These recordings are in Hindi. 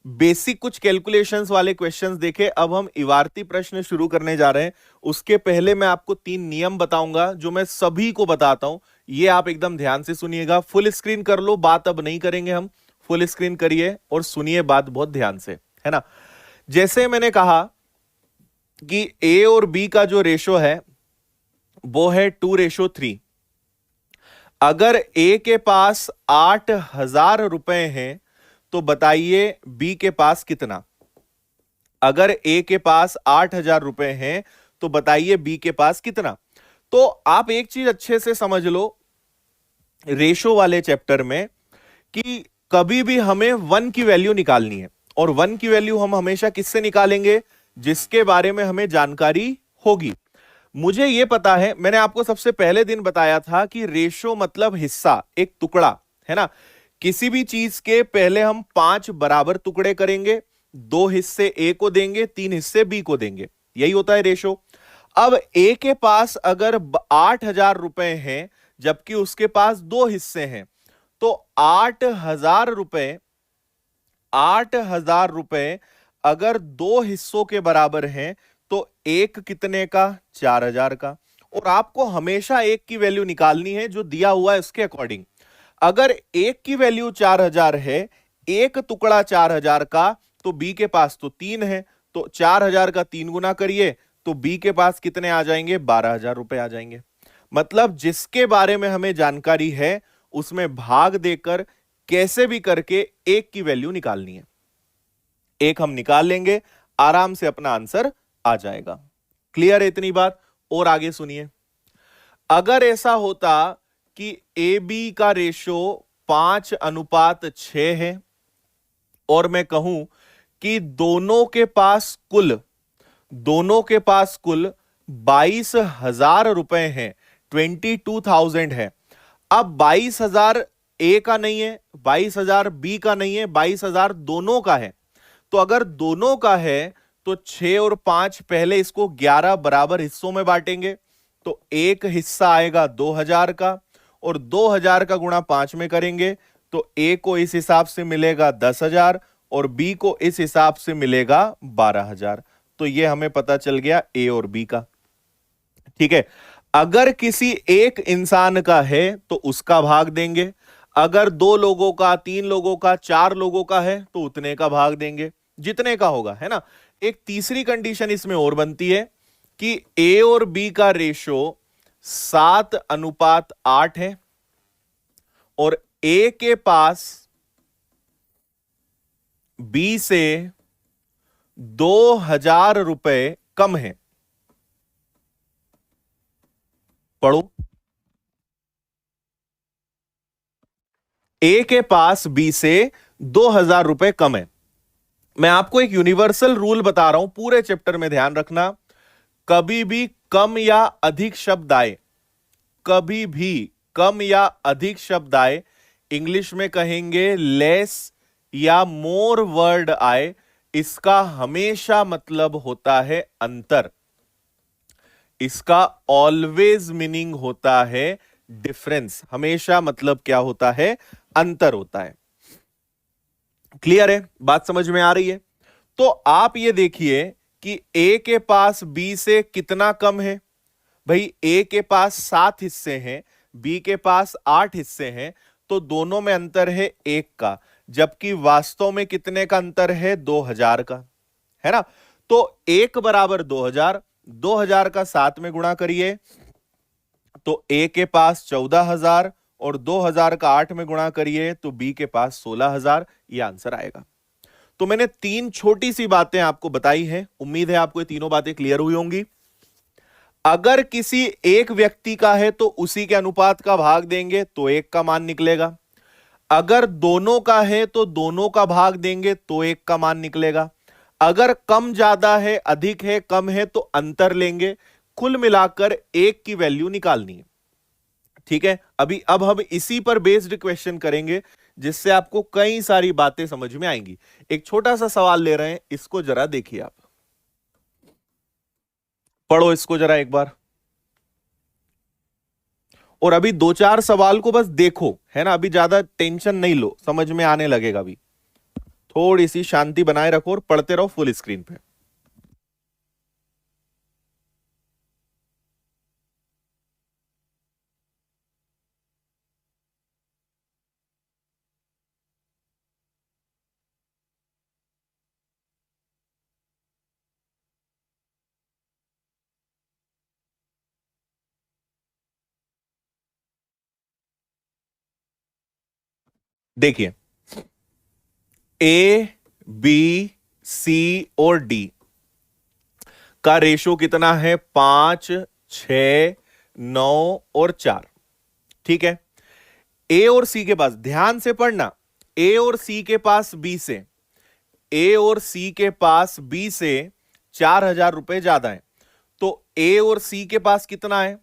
बेसिक कुछ कैलकुलेशंस वाले क्वेश्चंस देखे। अब हम इवारती प्रश्न शुरू करने जा रहे हैं। उसके पहले मैं आपको 3 नियम बताऊंगा जो मैं सभी को बताता हूं, ये आप एकदम ध्यान से सुनिएगा। फुल स्क्रीन कर लो, बात अब नहीं करेंगे हम, फुल स्क्रीन करिए और सुनिए बात बहुत ध्यान से, है ना। जैसे मैंने कहा कि ए और बी का जो रेशो है वो है 2:3। अगर ए के पास 8,000 रुपए हैं तो बताइए बी के पास कितना। अगर ए के पास 8,000 रुपए हैं तो बताइए बी के पास कितना। तो आप एक चीज अच्छे से समझ लो रेशो वाले चैप्टर में कि कभी भी हमें 1 की वैल्यू निकालनी है, और 1 की वैल्यू हम हमेशा किससे निकालेंगे, जिसके बारे में हमें जानकारी होगी। मुझे यह पता है, मैंने आपको सबसे पहले दिन बताया था कि रेशो मतलब हिस्सा, एक टुकड़ा, है ना। किसी भी चीज के पहले हम 5 बराबर टुकड़े करेंगे, 2 हिस्से ए को देंगे, 3 हिस्से बी को देंगे, यही होता है रेशो। अब ए के पास अगर 8,000 रुपए हैं जबकि उसके पास 2 हिस्से हैं, तो 8,000 रुपए अगर 2 हिस्सों के बराबर हैं तो एक कितने का, 4,000 का। और आपको हमेशा एक की वैल्यू निकालनी है जो दिया हुआ है उसके अकॉर्डिंग। अगर एक की वैल्यू 4,000 है, एक टुकड़ा 4,000 का, तो बी के पास तो 3 है, तो 4,000 का 3 गुना करिए तो बी के पास कितने आ जाएंगे, 12,000 रुपए आ जाएंगे। मतलब जिसके बारे में हमें जानकारी है उसमें भाग देकर कैसे भी करके एक की वैल्यू निकालनी है। एक हम निकाल लेंगे, आराम से अपना आंसर आ जाएगा। क्लियर है इतनी बात। और आगे सुनिए, अगर ऐसा होता कि ए बी का रेशो 5:6 है और मैं कहूं कि दोनों के पास कुल 22,000 रुपए हैं, 22,000 है। अब 22,000 ए का नहीं है, 22,000 बी का नहीं है, 22,000 दोनों का है। तो अगर दोनों का है तो 6 और 5, पहले इसको 11 बराबर हिस्सों में बांटेंगे, तो एक हिस्सा आएगा 2,000 का, और 2,000 का गुणा 5 में करेंगे तो ए को इस हिसाब से मिलेगा 10,000 और बी को इस हिसाब से मिलेगा 12,000। तो ये हमें पता चल गया ए और बी का। ठीक है, अगर किसी एक इंसान का है तो उसका भाग देंगे, अगर 2 लोगों का, 3 लोगों का, 4 लोगों का है तो उतने का भाग देंगे जितने का होगा, है ना। एक तीसरी कंडीशन इसमें और बनती है कि ए और बी का रेशो 7:8 है और ए के पास बी से 2,000 रुपए कम है। पढ़ो, ए के पास बी से 2,000 रुपए कम है। मैं आपको एक यूनिवर्सल रूल बता रहा हूं, पूरे चैप्टर में ध्यान रखना। कभी भी कम या अधिक शब्द आए, कभी भी कम या अधिक शब्द आए, इंग्लिश में कहेंगे लेस या मोर वर्ड आए, इसका हमेशा मतलब होता है अंतर। इसका ऑलवेज मीनिंग होता है डिफरेंस। हमेशा मतलब क्या होता है, अंतर होता है। क्लियर है, बात समझ में आ रही है। तो आप ये देखिए कि ए के पास बी से कितना कम है। भाई ए के पास 7 हिस्से हैं, बी के पास 8 हिस्से हैं, तो दोनों में अंतर है 1 का, जबकि वास्तव में कितने का अंतर है, 2,000 का, है ना। तो 1 बराबर 2,000, 2,000 का 7 में गुणा करिए तो ए के पास 14,000 और 2,000 का 8 में गुणा करिए तो बी के पास 16,000। यह आंसर आएगा। तो मैंने 3 छोटी सी बातें आपको बताई हैं, उम्मीद है आपको ये तीनों बातें क्लियर हुई होंगी। अगर किसी एक व्यक्ति का है तो उसी के अनुपात का भाग देंगे तो 1 का मान निकलेगा। अगर दोनों का है तो दोनों का भाग देंगे तो 1 का मान निकलेगा। अगर कम ज्यादा है, अधिक है, कम है तो अंतर लेंगे। कुल मिलाकर 1 की वैल्यू निकालनी है। ठीक है, अब हम इसी पर बेस्ड क्वेश्चन करेंगे जिससे आपको कई सारी बातें समझ में आएंगी। एक छोटा सा सवाल ले रहे हैं, इसको जरा देखिए, आप पढ़ो इसको जरा एक बार, और अभी 2-4 सवाल को बस देखो, है ना। अभी ज्यादा टेंशन नहीं लो, समझ में आने लगेगा अभी थोड़ी सी शांति बनाए रखो और पढ़ते रहो फुल स्क्रीन पे। देखिए, ए, बी, सी और डी का रेशो कितना है? 5, 6, 9 और 4। ठीक है, ए और सी के पास, ध्यान से पढ़ना, ए और सी के पास बी से, ए और सी के पास बी से 4,000 रुपए ज्यादा है। तो ए और सी के पास कितना है?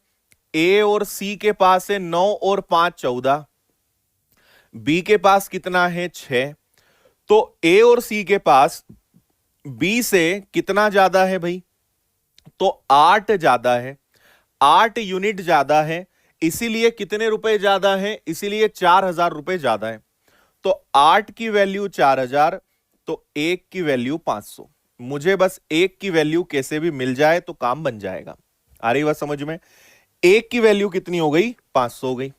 ए और सी के पास है 9 और 5 14। बी के पास कितना है? 6। तो ए और सी के पास बी से कितना ज्यादा है भाई? तो 8 ज्यादा है, 8 यूनिट ज्यादा है। इसीलिए कितने रुपए ज्यादा है? इसीलिए 4,000 रुपए ज्यादा है। तो 8 की वैल्यू 4,000, तो 1 की वैल्यू 500। मुझे बस 1 की वैल्यू कैसे भी मिल जाए तो काम बन जाएगा। आ रही बात समझ में? 1 की वैल्यू कितनी हो गई? 500 हो गई।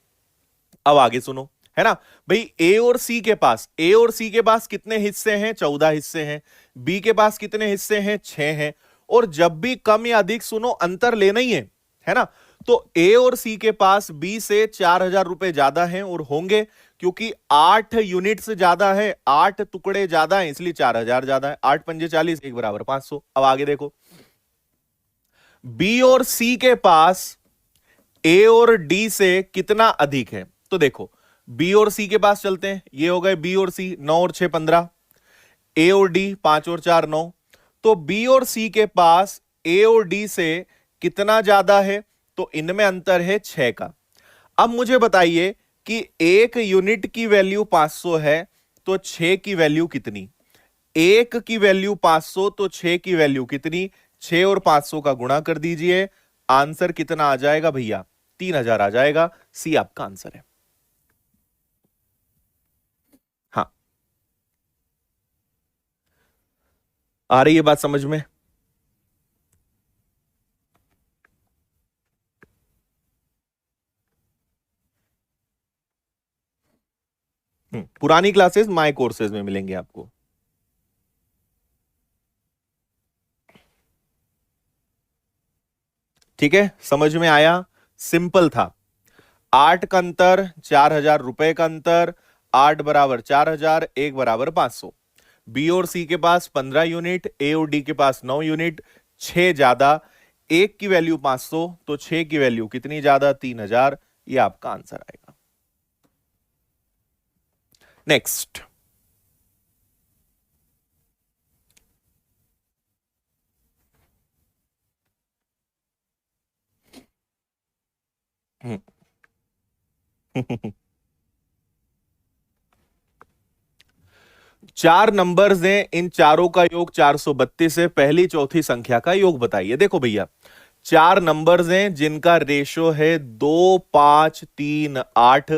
अब आगे सुनो, है ना भाई, ए और सी के पास, ए और सी के पास कितने हिस्से हैं? 14 हिस्से हैं। बी के पास कितने हिस्से हैं? 6 हैं। और जब भी कम या अधिक, सुनो, अंतर लेना ही है ना? तो ए और सी के पास बी से 4,000 रुपए ज्यादा हैं और होंगे, क्योंकि 8 यूनिट्स ज्यादा है, 8 टुकड़े ज्यादा हैं, इसलिए 4,000 ज्यादा है। 8 पंजे 40, 1 बराबर 500। अब आगे देखो, बी और सी के पास ए और डी से कितना अधिक है? तो देखो, बी और सी के पास चलते हैं, ये हो गए बी और सी, 9 और 6 15, ए और डी 5 और 4 9। तो बी और सी के पास ए और डी से कितना ज्यादा है? तो इनमें अंतर है 6 का। अब मुझे बताइए कि 1 यूनिट की वैल्यू 500 है, तो 6 की वैल्यू कितनी? 1 की वैल्यू 500, तो 6 की वैल्यू कितनी? 6 और 500 का गुणा कर दीजिए, आंसर कितना आ जाएगा भैया? 3,000 आ जाएगा। सी आपका आंसर है। हाँ, आ रही है बात समझ में? पुरानी क्लासेस माय कोर्सेज में मिलेंगे आपको। ठीक है, समझ में आया? सिंपल था। 8 का अंतर, 4,000 रुपए का अंतर, 8 बराबर 4,000, 1 बराबर 500। बी और सी के पास 15 यूनिट, ए और डी के पास 9 यूनिट, 6 ज्यादा, 1 की वैल्यू 500, तो 6 की वैल्यू कितनी ज्यादा? 3,000। ये आपका आंसर आएगा। नेक्स्ट, चार नंबर्स हैं, इन चारों का योग 432 है। पहली चौथी संख्या का योग बताइए। देखो भैया, चार नंबर्स हैं जिनका रेशो है 2 5 3 8।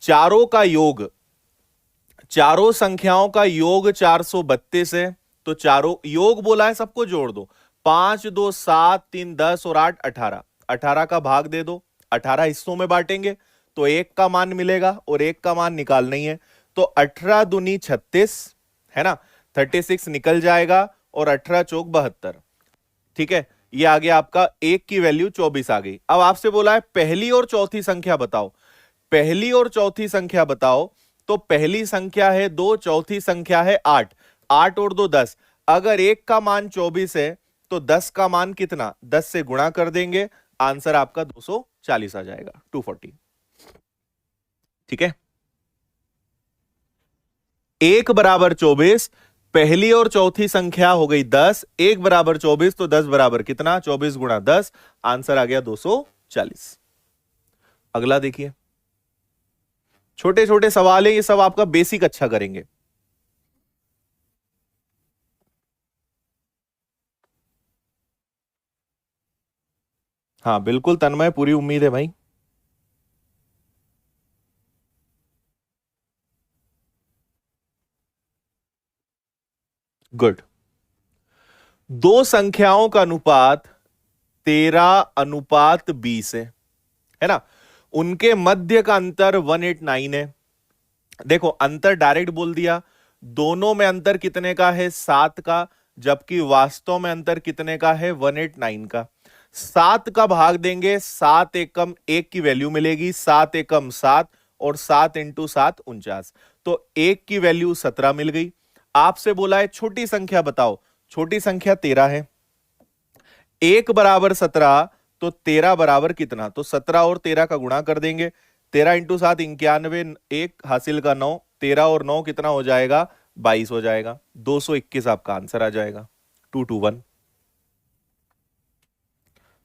चारों का योग, चारों संख्याओं का योग 432 है। तो चारों योग बोला है, सबको जोड़ दो। 5 2 7 3 10 और 8 18। 18 का भाग दे दो, 18 हिस्सों में बांटेंगे तो 1 का मान मिलेगा और 1 का मान निकालना ही है। तो 18 दूनी 36, है ना, 36 निकल जाएगा और 18 चौक 72। ठीक है, ये आ गया आपका। 1 की वैल्यू 24 आ गई। अब आपसे बोला है पहली और चौथी संख्या बताओ। पहली और चौथी संख्या बताओ। तो पहली संख्या है 2, चौथी संख्या है 8। 8 और 2 10। अगर 1 का मान 24 है तो 10 का मान कितना? 10 से गुणा कर देंगे, आंसर आपका 240 आ जाएगा, 240। ठीक है, 1 बराबर 24, पहली और चौथी संख्या हो गई 10, 1 बराबर 24, तो 10 बराबर कितना? 24 गुणा 10, आंसर आ गया 240। अगला देखिए, छोटे छोटे सवाल है, ये सब आपका बेसिक अच्छा करेंगे। हाँ बिल्कुल तन्मय, पूरी उम्मीद है भाई। गुड। दो संख्याओं का अनुपात 13:20 है ना। उनके मध्य का अंतर 189 है। देखो अंतर डायरेक्ट बोल दिया, दोनों में अंतर कितने का है, 7 का, जबकि वास्तव में अंतर कितने का है, 189 का। 7 का भाग देंगे, 7 एकम 1 की वैल्यू मिलेगी, 7 एकम 7 और 7 इंटू 7 49। तो 1 की वैल्यू 17 मिल गई। आपसे बोला है छोटी संख्या बताओ, छोटी संख्या 13 है। 1 बराबर 17 तो 13 बराबर कितना, तो 17 और 13 का गुणा कर देंगे। 13 इंटू 7 91, 1 हासिल का 9, 13 और 9 कितना हो जाएगा, 22 हो जाएगा। 221 आपका आंसर आ जाएगा। 221।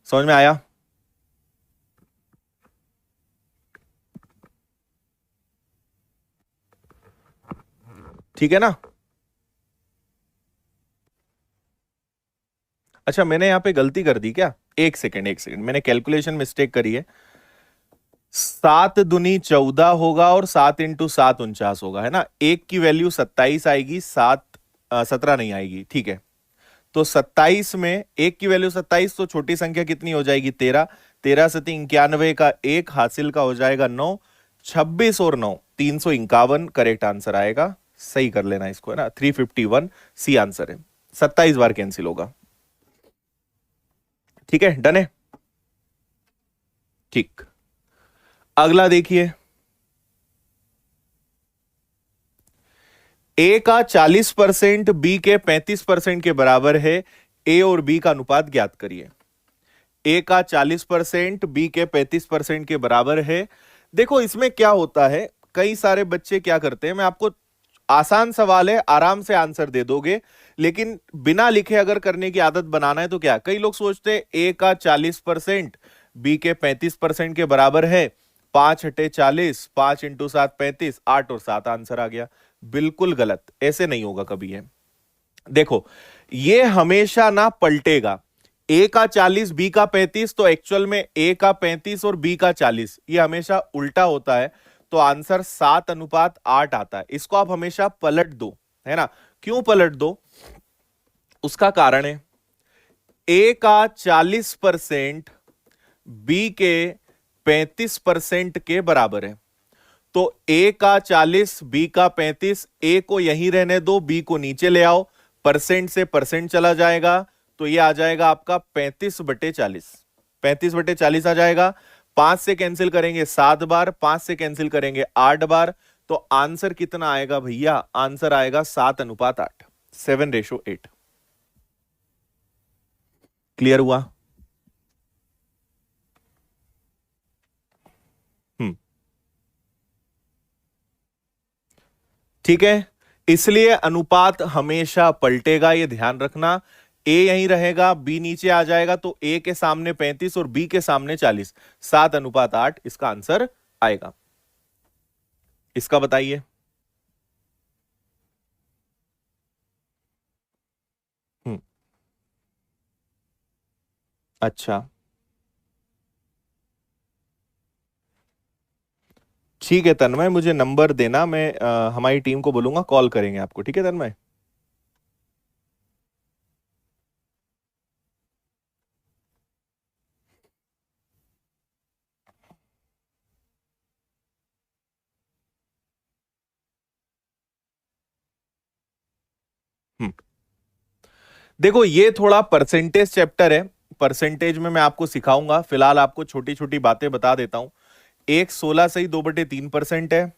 समझ में आया? ठीक है ना। अच्छा मैंने यहां पे गलती कर दी क्या, एक सेकेंड एक सेकेंड, मैंने कैलकुलेशन मिस्टेक करी है। 7 दूनी 14 होगा और 7 इंटू 7 49 होगा, है ना। 1 की वैल्यू 27 आएगी, 17 नहीं आएगी, ठीक है। तो 27 में 1 की वैल्यू 27, तो छोटी संख्या कितनी हो जाएगी, 13। 13 से 91 का 1 हासिल का हो जाएगा 9, 26 और 9 351 करेक्ट आंसर आएगा। सही कर लेना इसको, है ना। 351 सी आंसर है। 27 बार कैंसिल होगा। ठीक है, डन है। ठीक, अगला देखिए। ए का 40% बी के 35% के बराबर है, ए और बी का अनुपात ज्ञात करिए। ए का 40% बी के 35% के बराबर है। देखो इसमें क्या होता है, कई सारे बच्चे क्या करते हैं, मैं आपको आसान सवाल है, आराम से आंसर दे दोगे, लेकिन बिना लिखे अगर करने की आदत बनाना है तो क्या, कई लोग सोचते हैं ए का 40% बी के 35% के बराबर है, 5 × 40, 5 इंटू 7 35, 8 और 7 आंसर आ गया। बिल्कुल गलत, ऐसे नहीं होगा कभी है। देखो ये हमेशा ना पलटेगा, ए का 40 बी का 35, तो एक्चुअल में ए का 35 और बी का 40, ये हमेशा उल्टा होता है। तो आंसर 7:8 आता है। इसको आप हमेशा पलट दो, है ना। क्यों पलट दो, उसका कारण है, ए का 40% बी के 35% के बराबर है। तो ए का 40 बी का 35, ए को यहीं रहने दो, बी को नीचे ले आओ, परसेंट से परसेंट चला जाएगा, तो ये आ जाएगा आपका 35/40। 35/40 आ जाएगा। 5 से कैंसिल करेंगे 7 बार, 5 से कैंसिल करेंगे 8 बार, तो आंसर कितना आएगा भैया, आंसर आएगा 7:8, 7:8। क्लियर हुआ? ठीक है, इसलिए अनुपात हमेशा पलटेगा, ये ध्यान रखना। ए यहीं रहेगा, बी नीचे आ जाएगा, तो ए के सामने 35 और बी के सामने 40, 7:8 इसका आंसर आएगा। इसका बताइए। हम्म, अच्छा ठीक है तन्मय, मुझे नंबर देना, मैं हमारी टीम को बोलूंगा, कॉल करेंगे आपको। ठीक है तन्मय। हम्म, देखो ये थोड़ा परसेंटेज चैप्टर है, परसेंटेज में मैं आपको सिखाऊंगा, फिलहाल आपको छोटी छोटी बातें बता देता हूं। एक 16 सही 2/3% है,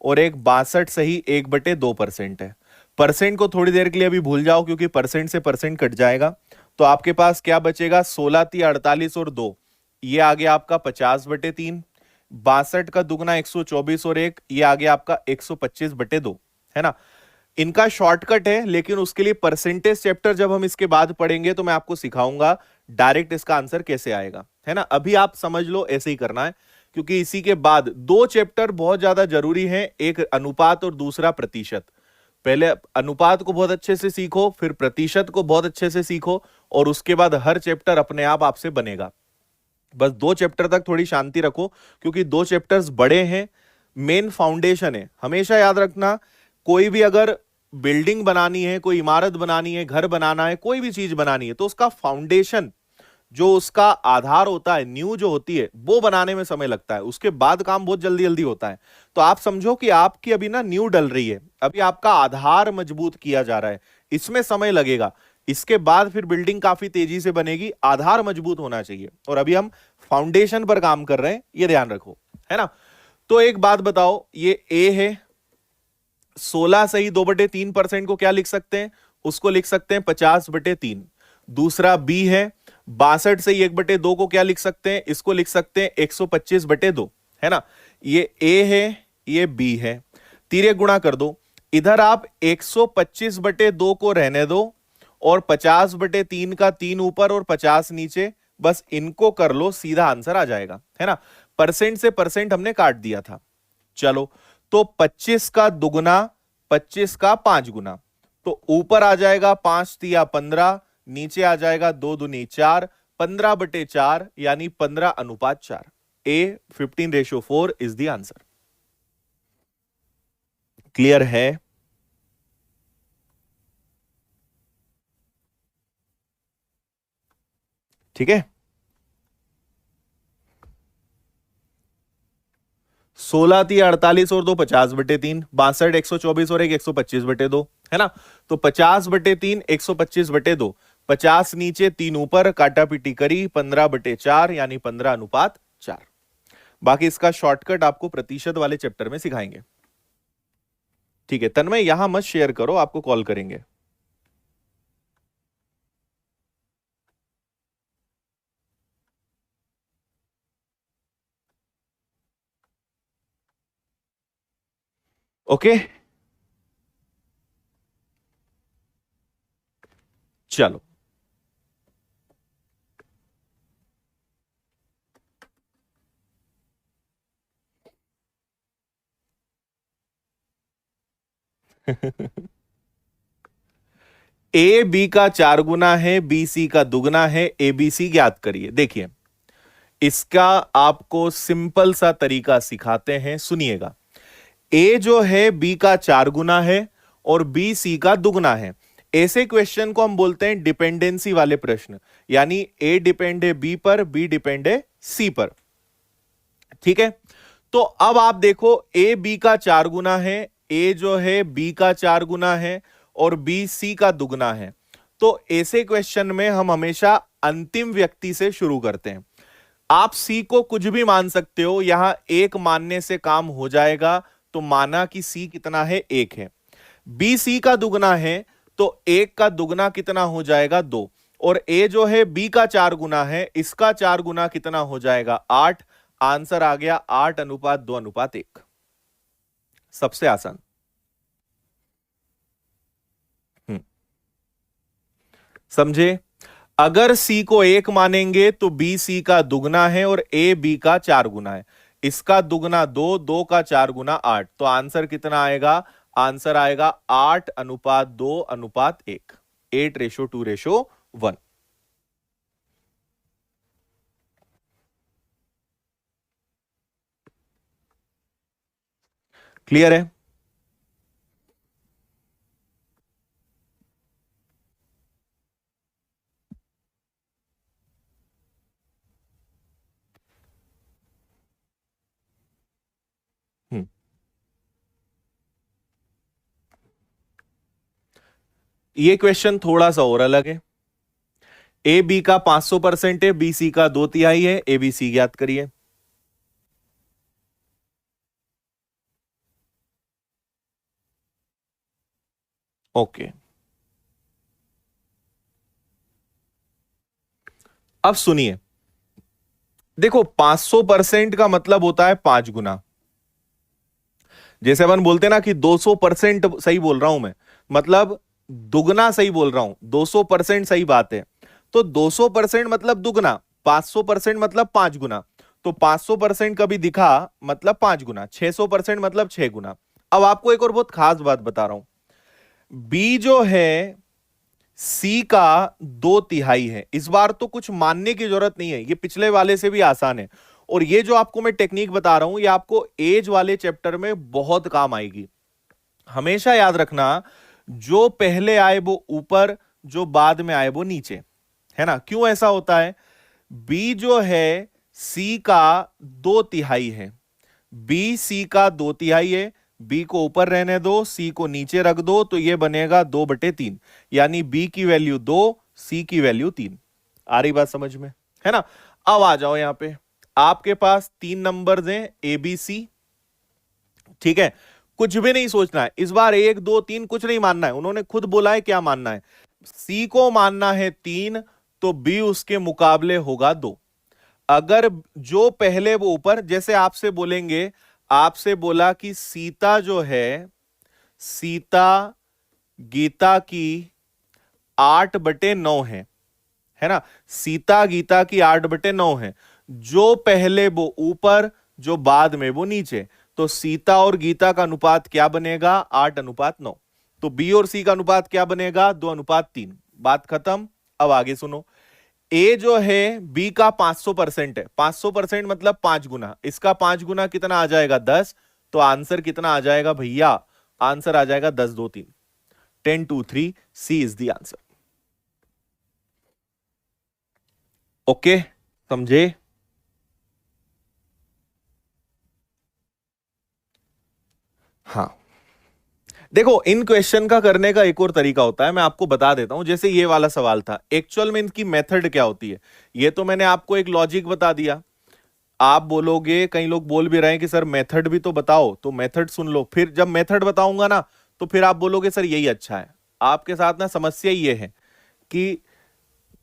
और एक 62 सही 1/2% है। परसेंट को थोड़ी देर के लिए अभी भूल जाओ, क्योंकि परसेंट से परसेंट कट जाएगा। तो आपके पास क्या बचेगा, 16 × 48 और 2, ये आ गया आपका 50/3। 62 का दुगना 124 और 1, ये आ गया आपका 125/2, है ना। इनका शॉर्टकट है, लेकिन उसके लिए परसेंटेज चैप्टर जब हम इसके बाद पढ़ेंगे तो मैं आपको सिखाऊंगा डायरेक्ट इसका आंसर कैसे आएगा, है ना। अभी आप समझ लो ऐसे ही करना है, क्योंकि इसी के बाद 2 चैप्टर बहुत ज्यादा जरूरी हैं, एक अनुपात और दूसरा प्रतिशत। पहले अनुपात को बहुत अच्छे से सीखो, फिर प्रतिशत को बहुत अच्छे से सीखो, और उसके बाद हर चैप्टर अपने आप आपसे बनेगा। बस 2 चैप्टर तक थोड़ी शांति रखो, क्योंकि 2 चैप्टर्स बड़े हैं, मेन फाउंडेशन है। हमेशा याद रखना, कोई भी अगर बिल्डिंग बनानी है, कोई इमारत बनानी है, घर बनाना है, कोई भी चीज बनानी है, तो उसका फाउंडेशन, जो उसका आधार होता है, न्यू जो होती है, वो बनाने में समय लगता है। उसके बाद काम बहुत जल्दी जल्दी होता है। तो आप समझो कि आपकी अभी ना न्यू डल रही है, अभी आपका आधार मजबूत किया जा रहा है, इसमें समय लगेगा। इसके बाद फिर बिल्डिंग काफी तेजी से बनेगी। आधार मजबूत होना चाहिए, और अभी हम फाउंडेशन पर काम कर रहे हैं, ये ध्यान रखो, है ना। तो एक बात बताओ, ये ए है, 16 सही 2/3% को क्या लिख सकते हैं, उसको लिख सकते हैं 50/3। दूसरा बी है, 62 से 1/2 को क्या लिख सकते हैं, इसको लिख सकते हैं 125/2, है ना। ये ए है, ये बी है, तिर्यक गुणा कर दो। इधर आप 125/2 को रहने दो, और 50/3 का 3 ऊपर और 50 नीचे, बस इनको कर लो, सीधा आंसर आ जाएगा, है ना। परसेंट से परसेंट हमने काट दिया था। चलो, तो 25 का दुगना, 25 का 5 गुना, तो ऊपर आ जाएगा 5 तिया 15, नीचे आ जाएगा 2 दूनी 4, 15/4 यानी 15:4। ए 15:4 इज द आंसर। क्लियर है? ठीक है। 16 तिया 48 और 2 50/3, 62 124 और 1 125/2, है ना। तो 50/3 125/2, 50 नीचे 3 ऊपर, काटा पीटी करी, 15/4 यानी 15:4। बाकी इसका शॉर्टकट आपको प्रतिशत वाले चैप्टर में सिखाएंगे। ठीक है, तन्मय यहां मत शेयर करो, आपको कॉल करेंगे। ओके, चलो। ए बी का 4 गुना है, बी सी का दुगना है, ए बी सी ज्ञात करिए। देखिए, इसका आपको सिंपल सा तरीका सिखाते हैं, सुनिएगा। ए जो है बी का 4 गुना है, और बी सी का दुगना है। ऐसे क्वेश्चन को हम बोलते हैं डिपेंडेंसी वाले प्रश्न, यानी ए डिपेंड है बी पर, बी डिपेंड है सी पर। ठीक है, तो अब आप देखो, ए बी का 4 गुना है, ए जो है बी का 4 गुना है, और बी सी का दुगना है। तो ऐसे क्वेश्चन में हम हमेशा अंतिम व्यक्ति से शुरू करते हैं। आप सी को कुछ भी मान सकते हो, यहां एक मानने से काम हो जाएगा। तो माना कि सी कितना है, 1 है। बी सी का दुगना है, तो 1 का दुगना कितना हो जाएगा, 2। और ए जो है बी का 4 गुना है, इसका 4 गुना कितना हो जाएगा, 8। आंसर आ गया 8:2:1। सबसे आसान। समझे? अगर सी को 1 मानेंगे तो बी सी का दुगना है, और ए बी का 4 गुना है। इसका दुगना 2, 2 का 4 गुना 8। तो आंसर कितना आएगा, आंसर आएगा 8:2:1, 8:2:1। क्लियर है? हम्म ये क्वेश्चन थोड़ा सा और अलग है। ए बी का 500% है, बी सी का 2/3 है, ए बी सी ज्ञात करिए। ओके, अब सुनिए। देखो, 500% का मतलब होता है 5 गुना। जैसे अपन बोलते हैं ना कि 200% सही बोल रहा हूं मैं, मतलब दुगना सही बोल रहा हूं, 200% सही बात है। तो 200% मतलब दुगना, 500% मतलब 5 गुना। तो 500% कभी दिखा मतलब 5 गुना, 600% मतलब 6 गुना। अब आपको एक और बहुत खास बात बता रहा हूं। बी जो है सी का 2/3 है। इस बार तो कुछ मानने की जरूरत नहीं है, ये पिछले वाले से भी आसान है। और ये जो आपको मैं टेक्निक बता रहा हूं, ये आपको एज वाले चैप्टर में बहुत काम आएगी। हमेशा याद रखना, जो पहले आए वो ऊपर, जो बाद में आए वो नीचे, है ना। क्यों ऐसा होता है? बी जो है सी का 2/3 है, बी सी का 2/3 है, बी को ऊपर रहने दो, सी को नीचे रख दो, तो ये बनेगा 2/3, यानी बी की वैल्यू 2, सी की वैल्यू 3। आ रही बात समझ में, है ना। अब आ जाओ यहां पे, आपके पास 3 नंबर्स हैं ए बी सी, ठीक है। कुछ भी नहीं सोचना है इस बार, 1 2 3 कुछ नहीं मानना है, उन्होंने खुद बोला है क्या मानना है। सी को मानना है 3, तो बी उसके मुकाबले होगा 2। अगर जो पहले वो ऊपर, जैसे आपसे बोलेंगे, आपसे बोला कि सीता जो है, सीता गीता की 8/9 है ना। सीता गीता की 8/9 है, जो पहले वो ऊपर, जो बाद में वो नीचे, तो सीता और गीता का अनुपात क्या बनेगा? 8:9। तो बी और सी का अनुपात क्या बनेगा? 2:3। बात खत्म। अब आगे सुनो, ए जो है बी का 500% है, 500% मतलब 5 गुना, इसका 5 गुना कितना आ जाएगा? 10। तो आंसर कितना आ जाएगा भैया? आंसर आ जाएगा 10 2 3, 10 2 3, C is the answer. Okay, समझे? हाँ, देखो इन क्वेश्चन का करने का एक और तरीका होता है, मैं आपको बता देता हूं। जैसे ये वाला सवाल था, एक्चुअल में इनकी मेथड क्या होती है, ये तो मैंने आपको एक लॉजिक बता दिया। आप बोलोगे, कई लोग बोल भी रहे हैं कि सर मेथड भी तो बताओ, तो मेथड सुन लो, फिर जब मेथड बताऊंगा ना तो फिर आप बोलोगे सर यही अच्छा है। आपके साथ ना समस्या ये है कि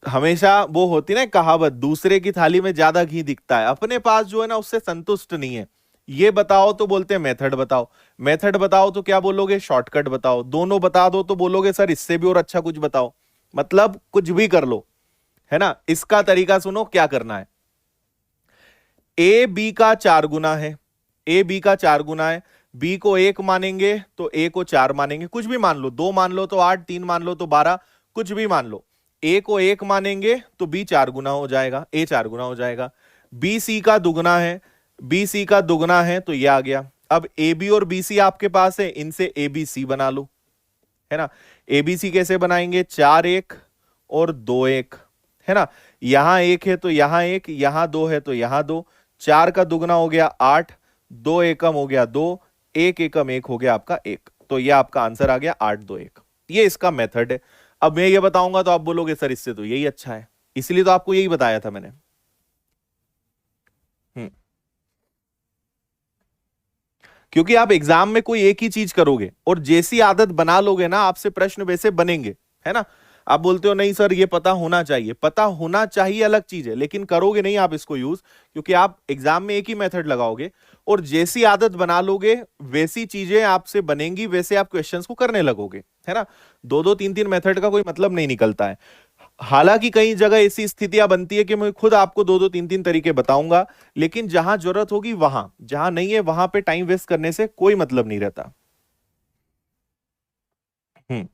हमेशा वो होती ना कहावत, दूसरे की थाली में ज्यादा घी दिखता है, अपने पास जो है ना उससे संतुष्ट नहीं है। ये बताओ तो बोलते हैं मेथड बताओ, मेथड बताओ तो क्या बोलोगे? शॉर्टकट बताओ, दोनों बता दो तो बोलोगे सर इससे भी और अच्छा कुछ बताओ। मतलब कुछ भी कर लो, है ना। इसका तरीका सुनो क्या करना है। ए बी का 4 गुना है, ए बी का 4 गुना है, बी को 1 मानेंगे तो ए को 4 मानेंगे, कुछ भी मान लो, 2 मान लो तो 8, 3 मान लो तो 12, कुछ भी मान लो। ए को 1 मानेंगे तो बी 4 गुना हो जाएगा, ए 4 गुना हो जाएगा। बी सी का दुगना है, बी सी का दुगना है तो ये आ गया। अब ए बी और बी सी आपके पास है, इनसे ए बी सी बना लो, है ना। ए बी सी कैसे बनाएंगे? 4 1 और 2 1, है ना। यहां 1 है तो यहां 1, यहां 2 है तो यहां 2, 4 का दुगना हो गया 8, 2 एकम हो गया 2, 1 एकम 1 हो गया आपका 1, तो यह आपका आंसर आ गया 8 2 1। ये इसका मेथड है। अब मैं ये बताऊंगा तो आप बोलोगे सर इससे तो यही अच्छा है, इसलिए तो आपको यही बताया था मैंने। हम्म, क्योंकि आप एग्जाम में कोई एक ही चीज करोगे और जैसी आदत बना लोगे ना, आपसे प्रश्न वैसे बनेंगे, है ना। आप बोलते हो नहीं सर ये पता होना चाहिए, पता होना चाहिए अलग चीज है, लेकिन करोगे नहीं आप इसको यूज, क्योंकि आप एग्जाम में एक ही मेथड लगाओगे और जैसी आदत बना लोगे वैसी चीजें आपसे बनेंगी, वैसे आप क्वेश्चंस को करने लगोगे, है ना। 2 2 3 3 मेथड का कोई मतलब नहीं निकलता है। हालांकि कई जगह ऐसी स्थितियां बनती है कि मैं खुद आपको 2 2 3 3 तरीके बताऊंगा, लेकिन जहां जरूरत होगी वहां, जहां नहीं है वहां पे टाइम वेस्ट करने से कोई मतलब नहीं रहता। हम्म।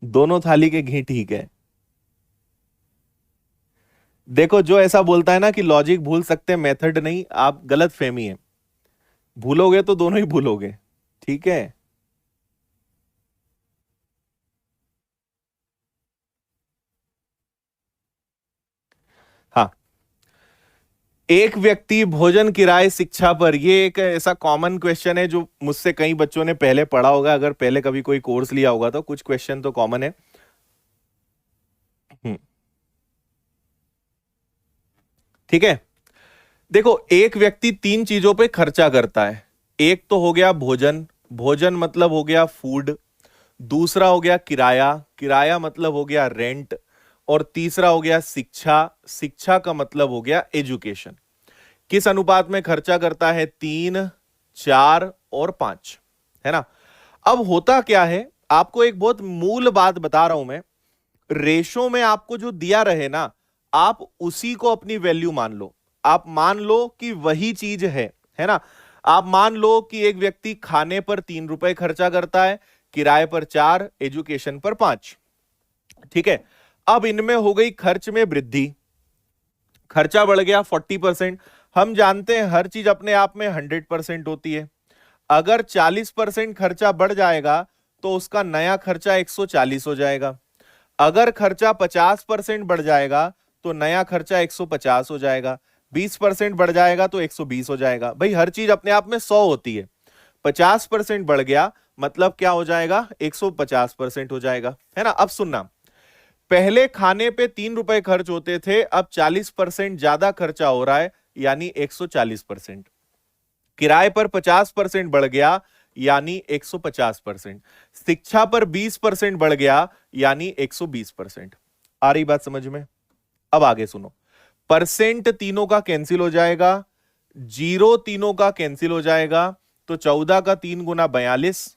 दोनों थाली के घी ठीक है। देखो जो ऐसा बोलता है ना कि लॉजिक भूल सकते हैं मेथड नहीं, आप गलत फहमी है, भूलोगे तो दोनों ही भूलोगे, ठीक है। हाँ, एक व्यक्ति भोजन किराए शिक्षा पर, ये एक ऐसा कॉमन क्वेश्चन है जो मुझसे कई बच्चों ने पहले पढ़ा होगा, अगर पहले कभी कोई कोर्स लिया होगा तो कुछ क्वेश्चन तो कॉमन है। हम्म, ठीक है। देखो एक व्यक्ति 3 चीजों पे खर्चा करता है। एक तो हो गया भोजन, भोजन मतलब हो गया फूड। दूसरा हो गया किराया, किराया मतलब हो गया रेंट। और तीसरा हो गया शिक्षा, शिक्षा का मतलब हो गया एजुकेशन। किस अनुपात में खर्चा करता है? 3 4 और 5, है ना। अब होता क्या है, आपको एक बहुत मूल बात बता रहा हूं मैं। रेशो में आपको जो दिया रहे ना, आप उसी को अपनी वैल्यू मान लो। आप मान लो कि वही चीज है ना। आप मान लो कि एक व्यक्ति खाने पर 3 रुपए खर्चा करता है, किराए पर 4, एजुकेशन पर 5, ठीक है। अब इनमें हो गई खर्च में वृद्धि, खर्चा बढ़ गया 40%। हम जानते हैं हर चीज अपने आप में 100% होती है। अगर 40% खर्चा बढ़ जाएगा तो उसका नया खर्चा 140 हो जाएगा। अगर खर्चा 50% बढ़ जाएगा तो नया खर्चा 150 हो जाएगा। 20% बढ़ जाएगा तो 120 हो जाएगा। भाई हर चीज अपने आप में 100 होती है। 50% बढ़ गया मतलब क्या हो जाएगा, 150% हो जाएगा, है ना। अब सुनना, पहले खाने पे 3 रुपए खर्च होते थे, अब 40% ज्यादा खर्चा हो रहा है यानी 140%। किराए पर 50% बढ़ गया यानी 150%। शिक्षा पर 20% बढ़ गया यानी 120%। आ रही बात समझ में? अब आगे सुनो, परसेंट तीनों का कैंसिल हो जाएगा, जीरो तीनों का कैंसिल हो जाएगा, तो 14 का 3 गुना 42,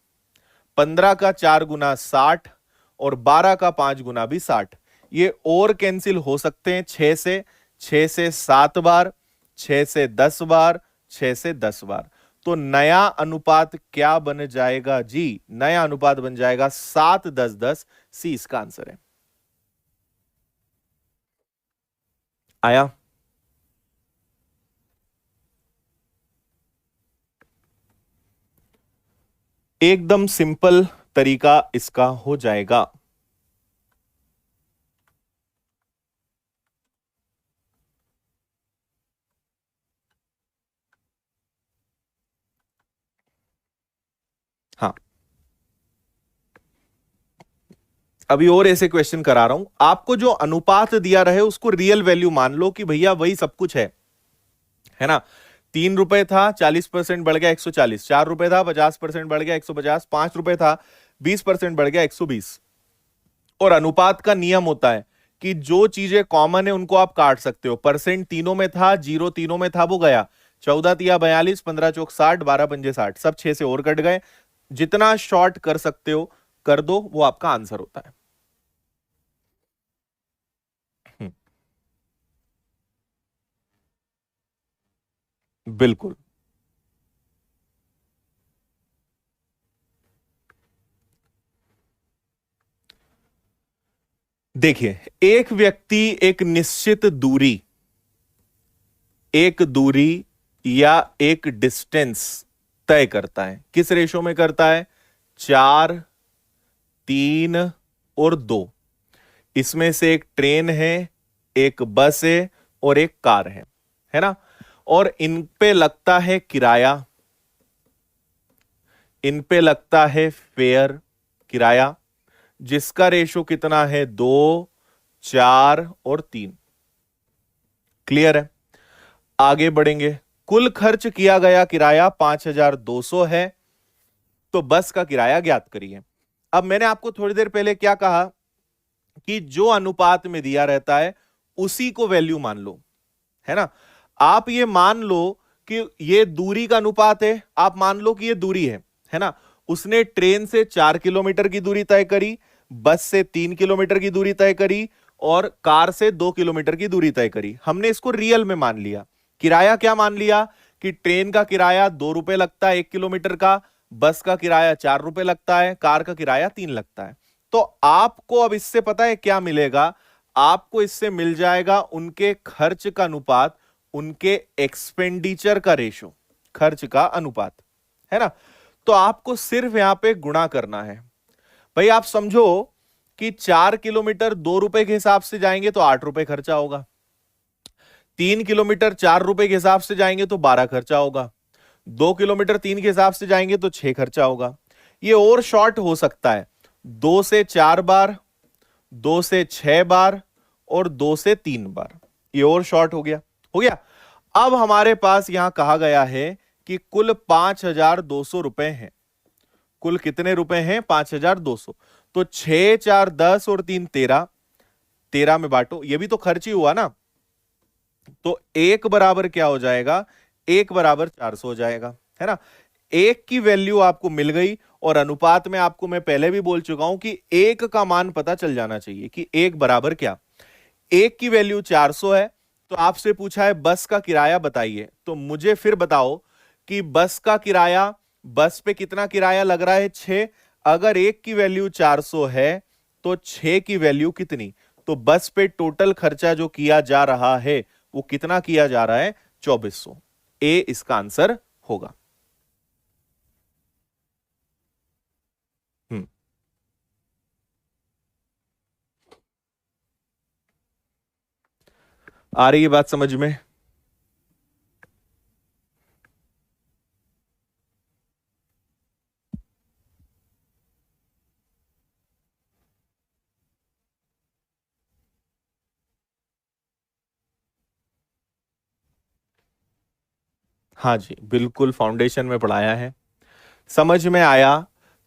15 का 4 गुना 60 और 12 का 5 गुना भी 60। ये और कैंसिल हो सकते हैं 6 से 7 बार, 6 से 10 बार, 6 से 10 बार। तो नया अनुपात क्या बन जाएगा जी? नया अनुपात बन जाएगा 7 10 10। सी इसका आंसर है। आया? एकदम सिंपल तरीका इसका हो जाएगा। हाँ, अभी और ऐसे क्वेश्चन करा रहा हूं आपको। जो अनुपात दिया रहे उसको रियल वैल्यू मान लो कि भैया वही सब कुछ है ना। 3 रुपए था, 40% बढ़ गया 140। 4 रुपए था, 50% बढ़ गया 150। 5 रुपए था, 20% बढ़ गया 120। और अनुपात का नियम होता है कि जो चीजें कॉमन है उनको आप काट सकते हो। परसेंट तीनों में था, जीरो तीनों में था, वो गया। 14 तिया 42, 15 चौक 60, 12 पंजे 60, सब 6 से और कट गए। जितना शॉर्ट कर सकते हो कर दो, वो आपका आंसर होता है। बिल्कुल। देखिए, एक व्यक्ति एक दूरी या एक डिस्टेंस तय करता है। किस रेशो में करता है? 4, 3 और 2। इसमें से एक ट्रेन है, एक बस है और एक कार है ना। और इन पे लगता है किराया, इन पे लगता है फेयर, किराया, जिसका रेशो कितना है? 2, 4 और 3। क्लियर है? आगे बढ़ेंगे। कुल खर्च किया गया किराया 5200 है, तो बस का किराया ज्ञात करिए। अब मैंने आपको थोड़ी देर पहले क्या कहा कि जो अनुपात में दिया रहता है उसी को वैल्यू मान लो, है ना। आप ये मान लो कि ये दूरी का अनुपात है, आप मान लो कि ये दूरी है ना। उसने ट्रेन से 4 किलोमीटर की दूरी तय करी, बस से 3 किलोमीटर की दूरी तय करी और कार से 2 किलोमीटर की दूरी तय करी। हमने इसको रियल में मान लिया। किराया क्या मान लिया कि ट्रेन का किराया 2 रुपए लगता है 1 किलोमीटर का, बस का किराया 4 रुपए लगता है, कार का किराया 3 लगता है। तो आपको अब इससे पता है क्या मिलेगा? आपको इससे मिल जाएगा उनके खर्च का अनुपात, उनके एक्सपेंडिचर का रेशो, खर्च का अनुपात, है ना। तो आपको सिर्फ यहां पे गुणा करना है। भाई आप समझो कि 4 किलोमीटर 2 रुपए के हिसाब से जाएंगे तो 8 रुपए खर्चा होगा। 3 किलोमीटर 4 रुपए के हिसाब से जाएंगे तो 12 खर्चा होगा। 2 किलोमीटर 3 के हिसाब से जाएंगे तो 6 खर्चा होगा। ये और शॉर्ट हो सकता है, 2 से 4 बार, 2 से 6 बार और 2 से 3 बार। ये और शॉर्ट हो गया। अब हमारे पास यहां कहा गया है कि कुल 5200 रुपए हैं। कुल कितने रुपए हैं? 5200। तो 6 4 10 और 3 13, 13 में बांटो, ये भी तो खर्च ही हुआ ना। तो एक बराबर क्या हो जाएगा? एक बराबर 400 हो जाएगा, है ना। एक की वैल्यू आपको मिल गई और अनुपात में आपको मैं पहले भी बोल चुका हूं कि एक का मान पता चल जाना चाहिए कि एक बराबर क्या। एक की वैल्यू 400 है, तो आपसे पूछा है बस का किराया बताइए। तो मुझे फिर बताओ कि बस का किराया, बस पे कितना किराया लग रहा है? 6। अगर एक की वैल्यू 400 है तो 6 की वैल्यू कितनी? तो बस पे टोटल खर्चा जो किया जा रहा है वो कितना किया जा रहा है? 2400। ए इसका आंसर होगा। आ रही है बात समझ में? हाँ जी, बिल्कुल फाउंडेशन में पढ़ाया है, समझ में आया।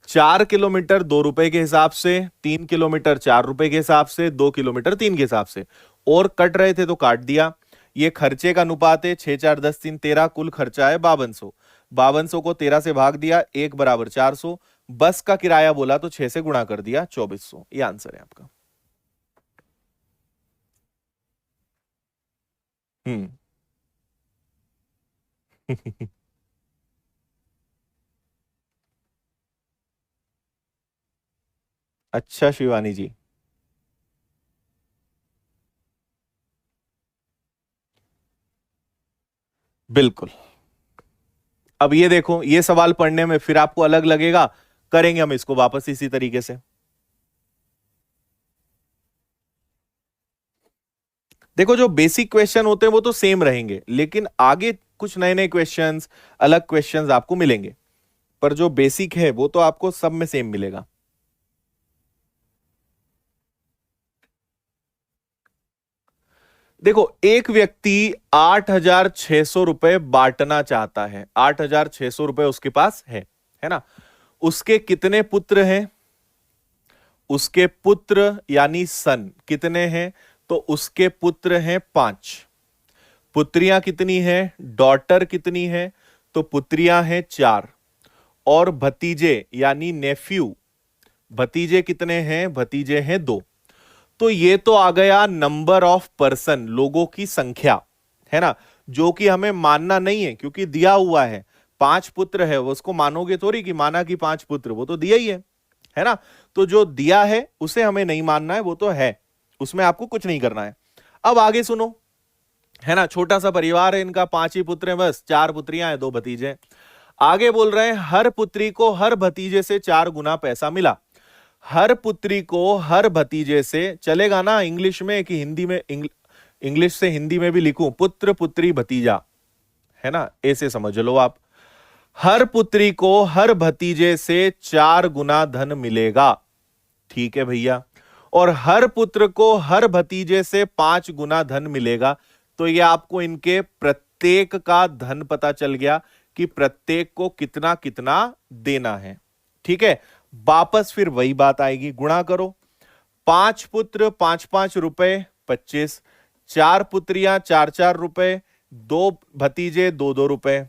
4 किलोमीटर 2 रुपए के हिसाब से, 3 किलोमीटर 4 रुपए के हिसाब से, 2 किलोमीटर 3 के हिसाब से, और कट रहे थे तो काट दिया। ये खर्चे का अनुपात है, 6 4 10 3 13, कुल खर्चा है 5200। 5200 को 13 से भाग दिया, 1 बराबर 400। बस का किराया बोला तो 6 से गुणा कर दिया, 2400। ये आंसर है आपका। हम्म। अच्छा शिवानी जी, बिल्कुल। अब ये देखो, ये सवाल पढ़ने में फिर आपको अलग लगेगा, करेंगे हम इसको वापस इसी तरीके से। देखो, जो बेसिक क्वेश्चन होते हैं वो तो सेम रहेंगे, लेकिन आगे कुछ नए नए क्वेश्चंस, अलग क्वेश्चंस आपको मिलेंगे, पर जो बेसिक है वो तो आपको सब में सेम मिलेगा। देखो, एक व्यक्ति 8,600 रुपए बांटना चाहता है, 8,600 रुपए उसके पास है ना। उसके कितने पुत्र हैं? उसके पुत्र यानी सन कितने हैं? तो उसके पुत्र हैं 5। पुत्रियां कितनी हैं? डॉटर कितनी है? तो पुत्रियां हैं 4। और भतीजे यानी नेफ्यू, भतीजे कितने हैं? भतीजे हैं 2। तो ये तो आ गया नंबर ऑफ पर्सन, लोगों की संख्या, है ना, जो कि हमें मानना नहीं है क्योंकि दिया हुआ है। 5 पुत्र है, वो उसको मानोगे थोड़ी कि माना कि 5 पुत्र, वो तो दिया ही है ना। तो जो दिया है उसे हमें नहीं मानना है, वो तो है, उसमें आपको कुछ नहीं करना है। अब आगे सुनो, है ना, छोटा सा परिवार है इनका, 5 ही पुत्र हैं, बस 4 पुत्रियां हैं 2 भतीजे। आगे बोल रहे हैं हर पुत्री को हर भतीजे से 4 गुना पैसा मिला। हर पुत्री को हर भतीजे से, चलेगा ना इंग्लिश में कि हिंदी में? इंग्लिश से हिंदी में भी लिखूं, पुत्र पुत्री भतीजा, है ना, ऐसे समझ लो आप। हर पुत्री को हर भतीजे से 4 गुना धन मिलेगा, ठीक है भैया। और हर पुत्र को हर भतीजे से 5 गुना धन मिलेगा। तो ये आपको इनके प्रत्येक का धन पता चल गया कि प्रत्येक को कितना कितना देना है, ठीक है। वापस फिर वही बात आएगी, गुणा करो। 5 पुत्र 5 5 रुपए 25, 4 पुत्रियां 4 4 रुपए, 2 भतीजे 2 2 रुपए,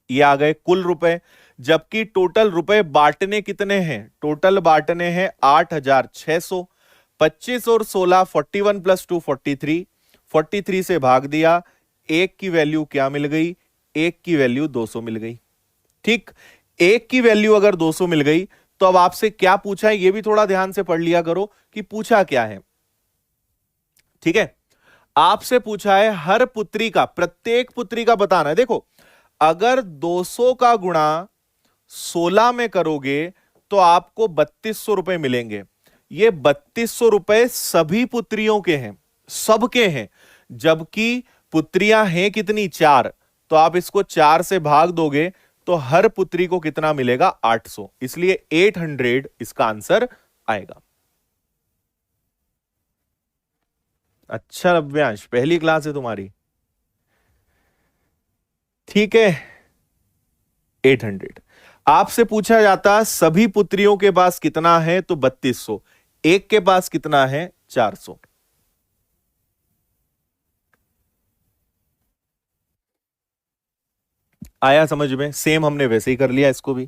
ये आ गए कुल रुपए। जबकि टोटल रुपए बांटने कितने हैं? टोटल बांटने हैं 8,600। 25 और 16 41 प्लस 2 43, 43 से भाग दिया, एक की वैल्यू क्या मिल गई? एक की वैल्यू 200 मिल गई, ठीक। एक की वैल्यू अगर 200 मिल गई तो अब आपसे क्या पूछा है, यह भी थोड़ा ध्यान से पढ़ लिया करो कि पूछा क्या है, ठीक है। आपसे पूछा है हर पुत्री का, प्रत्येक पुत्री का बताना है। देखो, अगर 200 का गुणा 16 में करोगे तो आपको 3200 रुपए मिलेंगे। ये 3200 रुपए सभी पुत्रियों के हैं, सबके हैं। जबकि पुत्रियां हैं कितनी? 4। तो आप इसको 4 से भाग दोगे तो हर पुत्री को कितना मिलेगा? 800, इसलिए 800 इसका आंसर आएगा। अच्छा लव्यांश, पहली क्लास है तुम्हारी, ठीक है। 800। आपसे पूछा जाता सभी पुत्रियों के पास कितना है, तो 3200। एक के पास कितना है? 400। आया समझ में? सेम हमने वैसे ही कर लिया इसको भी,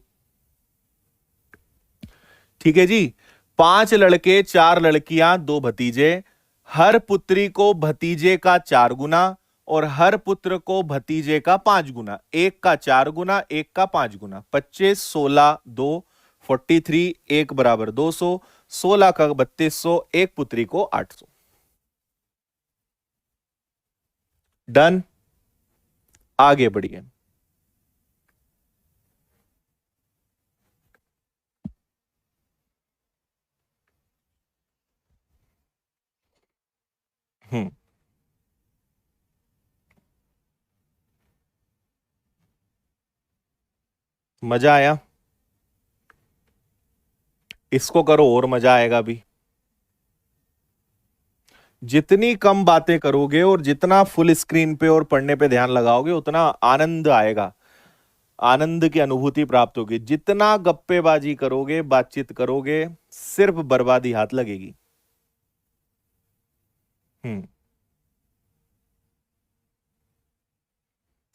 ठीक है जी। 5 लड़के 4 लड़कियां 2 भतीजे, हर पुत्री को भतीजे का 4 गुना और हर पुत्र को भतीजे का 5 गुना, एक का 4 गुना एक का 5 गुना। 25 16 2 43, एक बराबर 200, 16 का 3200, एक पुत्री को 800। डन। आगे बढ़िए। हम्म। मजा आया? इसको करो और मजा आएगा भी। जितनी कम बातें करोगे और जितना फुल स्क्रीन पे और पढ़ने पे ध्यान लगाओगे उतना आनंद आएगा, आनंद की अनुभूति प्राप्त होगी। जितना गप्पेबाजी करोगे, बातचीत करोगे, सिर्फ बर्बादी हाथ लगेगी। हम्म।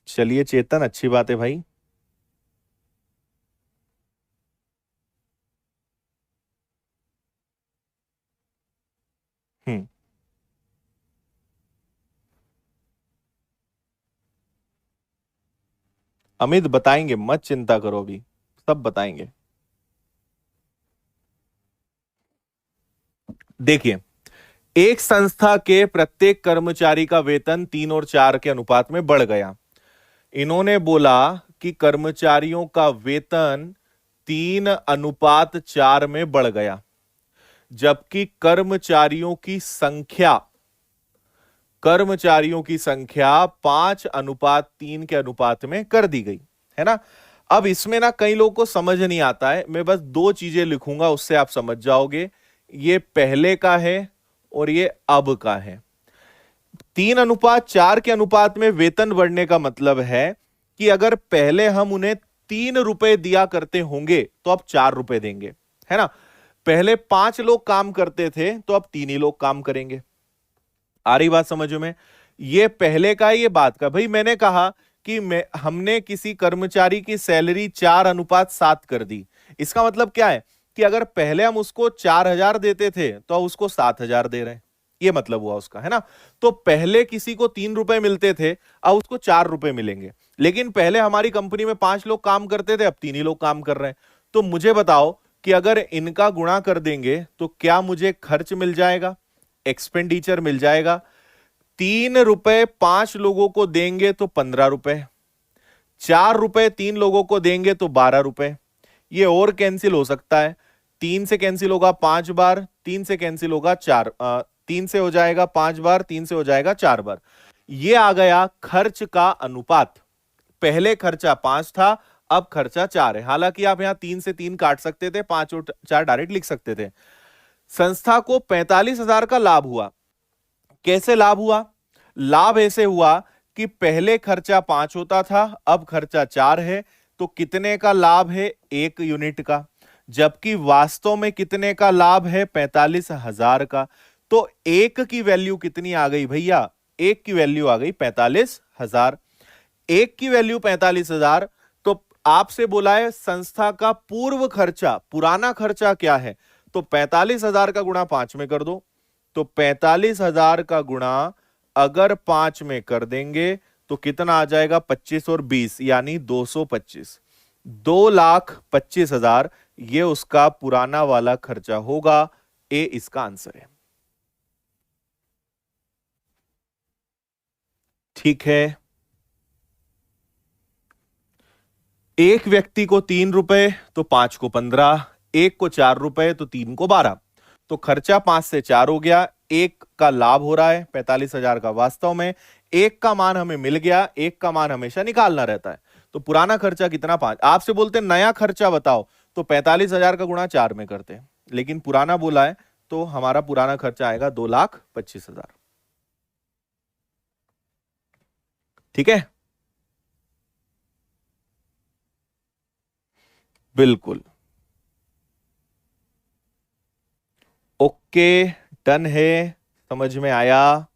चलिए चेतन, अच्छी बात है भाई। हम्म। अमित बताएंगे, मत चिंता करो, अभी सब बताएंगे। देखिए, एक संस्था के प्रत्येक कर्मचारी का वेतन 3 और 4 के अनुपात में बढ़ गया। इन्होंने बोला कि कर्मचारियों का वेतन 3:4 में बढ़ गया, जबकि कर्मचारियों की संख्या 5:3 के अनुपात में कर दी गई, है ना। अब इसमें ना कई लोगों को समझ नहीं आता है, मैं बस दो चीजें लिखूंगा उससे आप समझ जाओगे। ये पहले का है और ये अब का है। 3:4 के अनुपात में वेतन बढ़ने का मतलब है कि अगर पहले हम उन्हें 3 रुपए दिया करते होंगे तो अब 4 रुपए देंगे, है ना। पहले 5 लोग काम करते थे तो अब 3 ही लोग काम करेंगे। आ रही बात समझ में? ये पहले का, ये बात का। भाई मैंने कहा कि हमने किसी कर्मचारी की सैलरी 4:7 कर दी। इसका मतलब क्या है कि अगर पहले हम उसको 4,000 देते थे तो अब उसको 7,000 दे रहे हैं। ये मतलब हुआ उसका, है ना। तो पहले किसी को 3 रुपए मिलते थे, अब उसको 4 रुपए मिलेंगे। लेकिन पहले हमारी कंपनी में 5 लोग काम करते थे, अब 3 ही लोग काम कर रहे हैं। तो मुझे बताओ कि अगर इनका गुणा कर देंगे तो क्या मुझे खर्च मिल जाएगा, एक्सपेंडिचर मिल जाएगा। 3 रुपए 5 लोगों को देंगे तो 15 रुपए, 4 रुपए 3 लोगों को देंगे तो 12 रुपए। ये और कैंसिल हो सकता है। 3 से कैंसिल होगा 5 बार, 3 से कैंसिल होगा 3 से हो जाएगा 5 बार, 3 से हो जाएगा 4 बार। ये आ गया खर्च का अनुपात। पहले खर्चा 5 था, अब खर्चा 4 है। हालांकि आप यहां 3 से 3 काट सकते थे, 5 और 4 डायरेक्ट लिख सकते थे। संस्था को 45,000 का लाभ हुआ। कैसे लाभ हुआ? लाभ ऐसे हुआ कि पहले खर्चा 5 होता था, अब खर्चा 4 है। तो कितने का लाभ है? 1 यूनिट का। जबकि वास्तव में कितने का लाभ है? 45,000 का। तो एक की वैल्यू कितनी आ गई भैया? एक की वैल्यू आ गई 45,000। एक की वैल्यू 45,000। तो आपसे बोला है संस्था का पूर्व खर्चा, पुराना खर्चा क्या है? तो 45,000 का गुणा 5 में कर दो। तो 45,000 का गुणा अगर 5 में कर देंगे तो कितना आ जाएगा? 25 और 20 यानी 225। 2,25,000 ये उसका पुराना वाला खर्चा होगा। ए इसका आंसर है। ठीक है। एक व्यक्ति को 3 रुपए तो 5 को 15, एक को 4 रुपए तो 3 को 12। तो खर्चा 5 से 4 हो गया। एक का लाभ हो रहा है 45,000 का। वास्तव में एक का मान हमें मिल गया, एक का मान हमेशा निकालना रहता है। तो पुराना खर्चा कितना? 5। आपसे बोलते हैं नया खर्चा बताओ, तो 45,000 का गुणा 4 में करते हैं। लेकिन पुराना बोला है तो हमारा पुराना खर्चा आएगा 2,25,000। ठीक है, बिल्कुल। ओके, डन है, समझ में आया।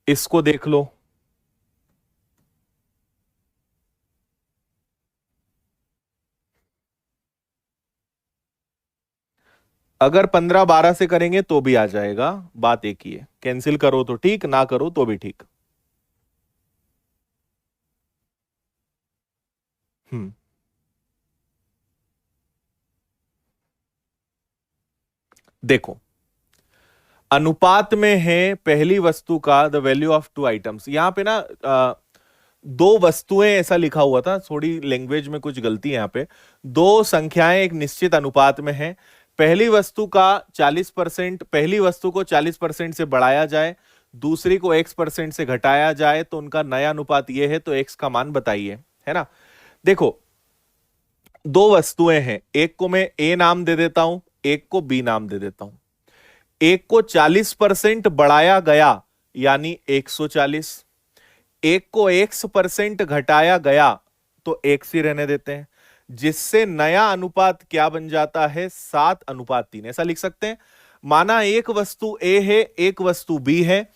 इसको देख लो। अगर 15-12 से करेंगे तो भी आ जाएगा, बात एक ही है। कैंसिल करो तो ठीक, ना करो तो भी ठीक। हम्म। देखो, अनुपात में है पहली वस्तु का the value of two items. यहां पे ना दो वस्तुएं ऐसा लिखा हुआ था, थोड़ी लैंग्वेज में कुछ गलती है। यहां पे दो संख्याएं एक निश्चित अनुपात में है, पहली वस्तु का 40%, पहली वस्तु को 40% से बढ़ाया जाए, दूसरी को x% से घटाया जाए तो उनका नया अनुपात यह है, तो x का मान बताइए, है ना। देखो दो वस्तुएं हैं, एक को मैं a नाम दे देता हूं, एक को b नाम दे देता हूं। एक को 40% बढ़ाया गया यानी 140, एक को x% घटाया गया तो x ही रहने देते हैं, जिससे नया अनुपात क्या बन जाता है, 7:3। ऐसा लिख सकते हैं, माना एक वस्तु A है, एक वस्तु B है,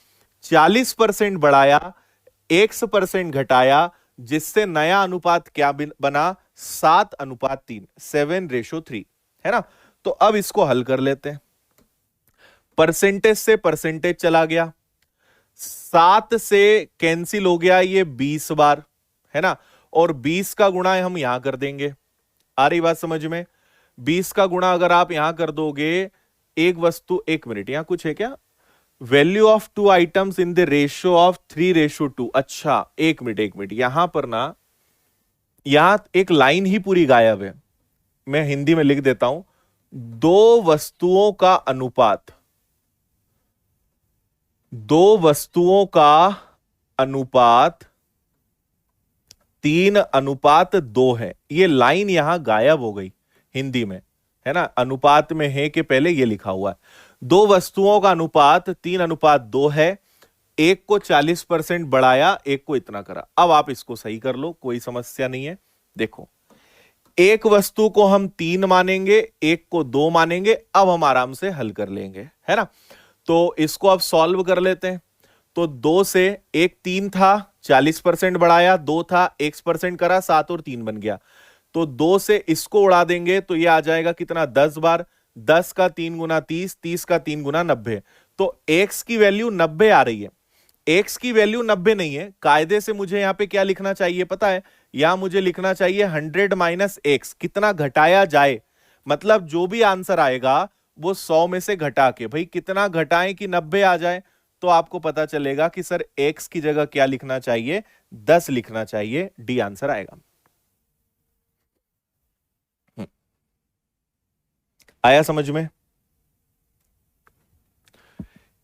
40% बढ़ाया, x% घटाया, जिससे नया अनुपात क्या बना, 7:3, 7:3, है ना। तो अब इसको हल कर लेते हैं। परसेंटेज से परसेंटेज चला गया, 7 से कैंसिल हो गया ये 20 बार, है ना, और 20 का गुणा हम यहां कर देंगे। आ रही बात समझ में? 20 का गुणा अगर आप यहां कर दोगे, एक वस्तु, एक मिनट, यहां कुछ है क्या, value of two items in the ratio of 3:2। अच्छा एक मिनट, यहां पर ना, यहां एक लाइन ही पूरी गायब है, मैं हिंदी में लिख देता हूं। दो वस्तुओं का अनुपात, दो वस्तुओं का अनुपात 3:2 है, ये लाइन यहां गायब हो गई हिंदी में, है ना। अनुपात में है कि पहले ये लिखा हुआ है, दो वस्तुओं का अनुपात 3:2 है, एक को 40% बढ़ाया, एक को इतना करा। अब आप इसको सही कर लो, कोई समस्या नहीं है। देखो एक वस्तु को हम 3 मानेंगे, एक को 2 मानेंगे, अब हम आराम से हल कर लेंगे, है ना। तो इसको अब सॉल्व कर लेते हैं। तो 2 से, एक 3 था, 40% बढ़ाया, 2 था, x% करा, 7 और 3 बन गया। तो 2 से इसको उड़ा देंगे तो ये आ जाएगा कितना, 10 बार, 10 का 3 गुना 30, 30 का 3 गुना 90। तो x की वैल्यू 90 आ रही है। x की वैल्यू 90 नहीं है, कायदे से मुझे यहां पे क्या लिखना चाहिए पता है, यहां मुझे लिखना चाहिए 100 माइनस x, कितना घटाया जाए, मतलब जो भी आंसर आएगा वो 100 में से घटा के, भाई कितना घटाएं कि 90 आ जाए। तो आपको पता चलेगा कि सर x की जगह क्या लिखना चाहिए, 10 लिखना चाहिए, डी आंसर आएगा। आया समझ में?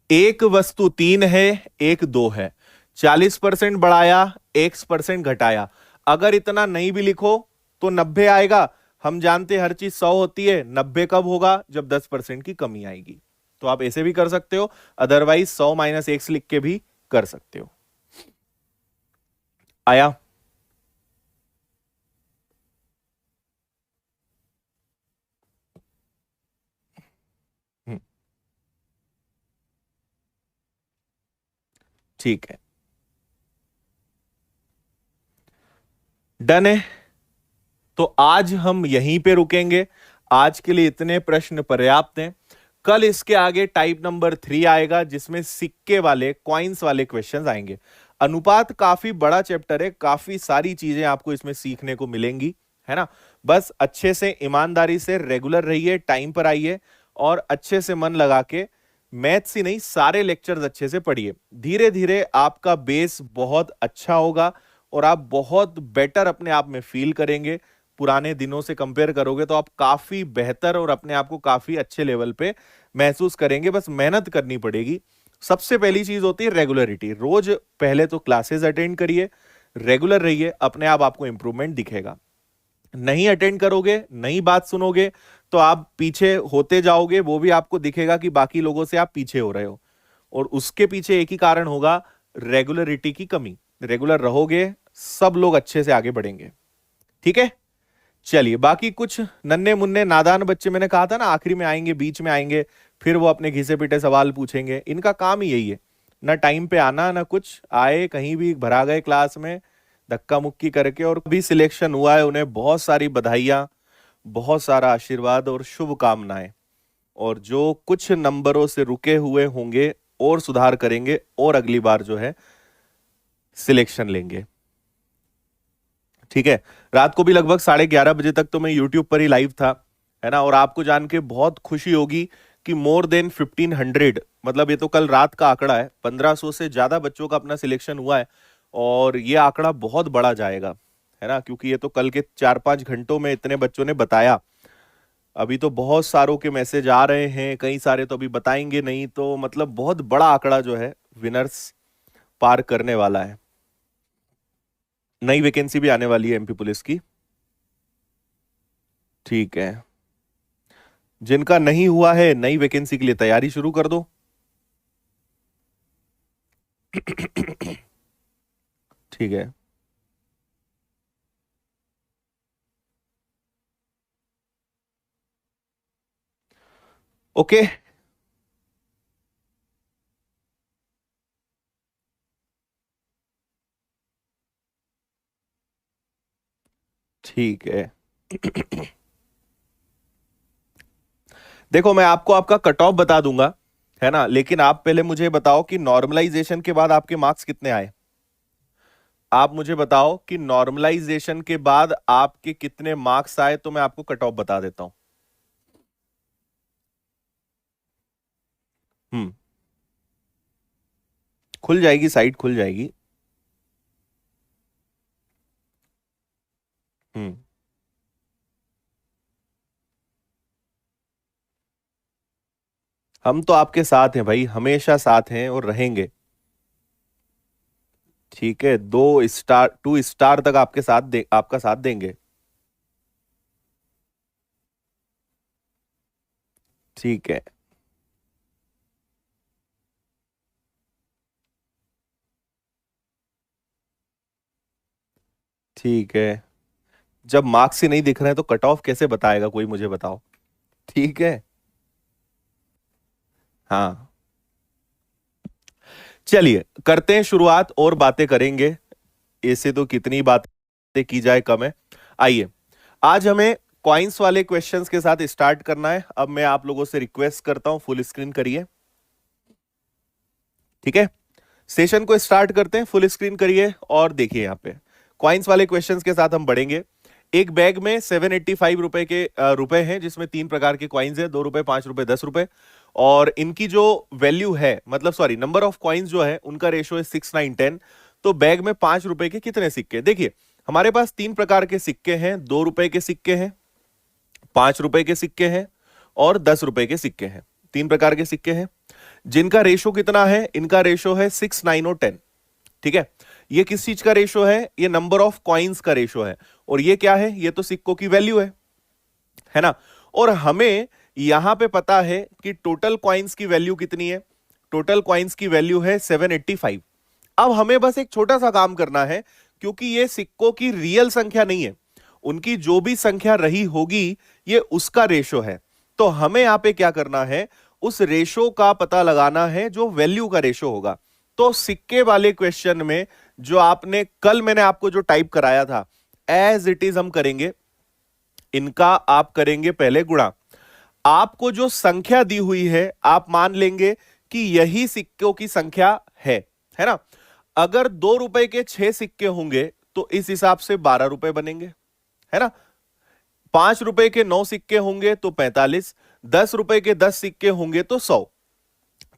एक वस्तु 3 है, एक 2 है, 40% बढ़ाया, x% घटाया। अगर इतना नहीं भी लिखो तो 90 आएगा। हम जानते हैं हर चीज 100 होती है, 90 कब होगा, जब 10% की कमी आएगी। तो आप ऐसे भी कर सकते हो, अदरवाइज 100 माइनस x लिख के भी कर सकते हो। आया? ठीक है, डन है। तो आज हम यहीं पे रुकेंगे, आज के लिए इतने प्रश्न पर्याप्त हैं। कल इसके आगे टाइप नंबर 3 आएगा, जिसमें सिक्के वाले, कॉइन्स वाले क्वेश्चंस आएंगे। अनुपात काफी बड़ा चैप्टर है, काफी सारी चीजें आपको इसमें सीखने को मिलेंगी, है ना। बस अच्छे से, ईमानदारी से रेगुलर रहिए, टाइम पर आइए और अच्छे से मन लगा के मैथ्स ही नहीं सारे लेक्चर्स अच्छे से पढ़िए। धीरे धीरे आपका बेस बहुत अच्छा होगा और आप बहुत बेटर अपने आप में फील करेंगे। पुराने दिनों से कंपेयर करोगे तो आप काफी बेहतर और अपने आप को काफी अच्छे लेवल पे महसूस करेंगे। बस मेहनत करनी पड़ेगी। सबसे पहली चीज होती है रेगुलरिटी। रोज पहले तो क्लासेस अटेंड करिए, रेगुलर रहिए, अपने आप आपको इंप्रूवमेंट दिखेगा। नहीं अटेंड करोगे, नई बात सुनोगे तो आप पीछे होते जाओगे, वो भी आपको दिखेगा कि बाकी लोगों से आप पीछे हो रहे हो। और उसके पीछे एक ही कारण होगा, रेगुलरिटी की कमी। रेगुलर रहोगे, सब लोग अच्छे से आगे बढ़ेंगे। ठीक है, चलिए। बाकी कुछ नन्हे मुन्ने नादान बच्चे, मैंने कहा था ना आखिरी में आएंगे, बीच में आएंगे, फिर वो अपने घिसे पिटे सवाल पूछेंगे। इनका काम ही यही है, ना टाइम पे आना, ना कुछ, आए कहीं भी भरा गए क्लास में धक्का मुक्की करके। और भी सिलेक्शन हुआ है, उन्हें बहुत सारी बधाइयां, बहुत सारा आशीर्वाद और शुभकामनाएं। और जो कुछ नंबरों से रुके हुए होंगे और सुधार करेंगे और अगली बार जो है सिलेक्शन लेंगे। ठीक है, रात को भी लगभग 11:30 बजे तक तो मैं यूट्यूब पर ही लाइव था, है ना। और आपको जान के बहुत खुशी होगी कि मोर देन 1500, मतलब ये तो कल रात का आंकड़ा है, 1500 से ज्यादा बच्चों का अपना सिलेक्शन हुआ है और ये आंकड़ा बहुत बड़ा जाएगा, है ना, क्योंकि ये तो कल के 4-5 घंटों में इतने बच्चों ने बताया। अभी तो बहुत सारों के मैसेज आ रहे हैं, कई सारे तो अभी बताएंगे नहीं, तो मतलब बहुत बड़ा आंकड़ा जो है विनर्स पार करने वाला है। नई वैकेंसी भी आने वाली है एमपी पुलिस की। ठीक है, जिनका नहीं हुआ है नई वैकेंसी के लिए तैयारी शुरू कर दो। ठीक है, ओके। ठीक है, देखो मैं आपको आपका कट ऑफ बता दूंगा, है ना, लेकिन आप पहले मुझे बताओ कि नॉर्मलाइजेशन के बाद आपके मार्क्स कितने आए। आप मुझे बताओ कि नॉर्मलाइजेशन के बाद आपके कितने मार्क्स आए, तो मैं आपको कट ऑफ बता देता हूं। हम्म, खुल जाएगी, साइट खुल जाएगी। हम्म, हम तो आपके साथ हैं भाई, हमेशा साथ हैं और रहेंगे। ठीक है, 2 स्टार 2 स्टार तक आपके साथ आपका साथ देंगे। ठीक है, ठीक है। जब मार्क्स ही नहीं दिख रहे हैं तो कट ऑफ कैसे बताएगा कोई, मुझे बताओ। ठीक है, हाँ। चलिए करते हैं शुरुआत, और बातें करेंगे, ऐसे तो कितनी बातें की जाए कम है। आइए, आज हमें कॉइन्स वाले क्वेश्चंस के साथ स्टार्ट करना है। अब मैं आप लोगों से रिक्वेस्ट करता हूं फुल स्क्रीन करिए। ठीक है, सेशन को स्टार्ट करते हैं, फुल स्क्रीन करिए और देखिए यहाँ पे कॉइन्स वाले क्वेश्चंस के साथ हम बढ़ेंगे। एक बैग में 785 रुपए के रुपए हैं, जिसमें 3 प्रकार के कॉइन्स हैं, 2 रुपए, 5 रुपए, 10 रुपए। और इनकी जो वैल्यू है, मतलब सॉरी नंबर ऑफ कॉइन्स जो है उनका रेशो है 6, 9, 10। तो बैग में 5 रुपए के कितने सिक्के, देखिए हमारे पास 3 प्रकार के सिक्के हैं, 2 रुपए के सिक्के हैं, 5 रुपए के सिक्के हैं और 10 रुपए के सिक्के हैं। 3 प्रकार के सिक्के हैं जिनका रेशो कितना है, इनका रेशो है 6, 9 और 10। ठीक है, ये किस चीज का रेशो है, ये नंबर ऑफ कॉइन्स का रेशो है। और ये क्या है, ये तो सिक्कों की वैल्यू है ना। और हमें यहां पे पता है कि टोटल कॉइन्स की वैल्यू कितनी है, टोटल कॉइन्स की वैल्यू है 785। अब हमें बस एक छोटा सा काम करना है, क्योंकि ये सिक्कों की रियल संख्या नहीं है, उनकी जो भी संख्या रही होगी ये उसका रेशो है। तो हमें यहां पे क्या करना है, उस रेशो का पता लगाना है जो वैल्यू का रेशो होगा। तो सिक्के वाले क्वेश्चन में जो आपने कल मैंने आपको जो टाइप कराया था, एज इट इज हम करेंगे, इनका आप करेंगे पहले गुणा। आपको जो संख्या दी हुई है आप मान लेंगे कि यही सिक्कों की संख्या है ना। अगर 2 रुपए के 6 सिक्के होंगे तो इस हिसाब से 12 रुपए बनेंगे, है ना। 5 रुपए के 9 सिक्के होंगे तो 45, 10 रुपए के 10 सिक्के होंगे तो 100।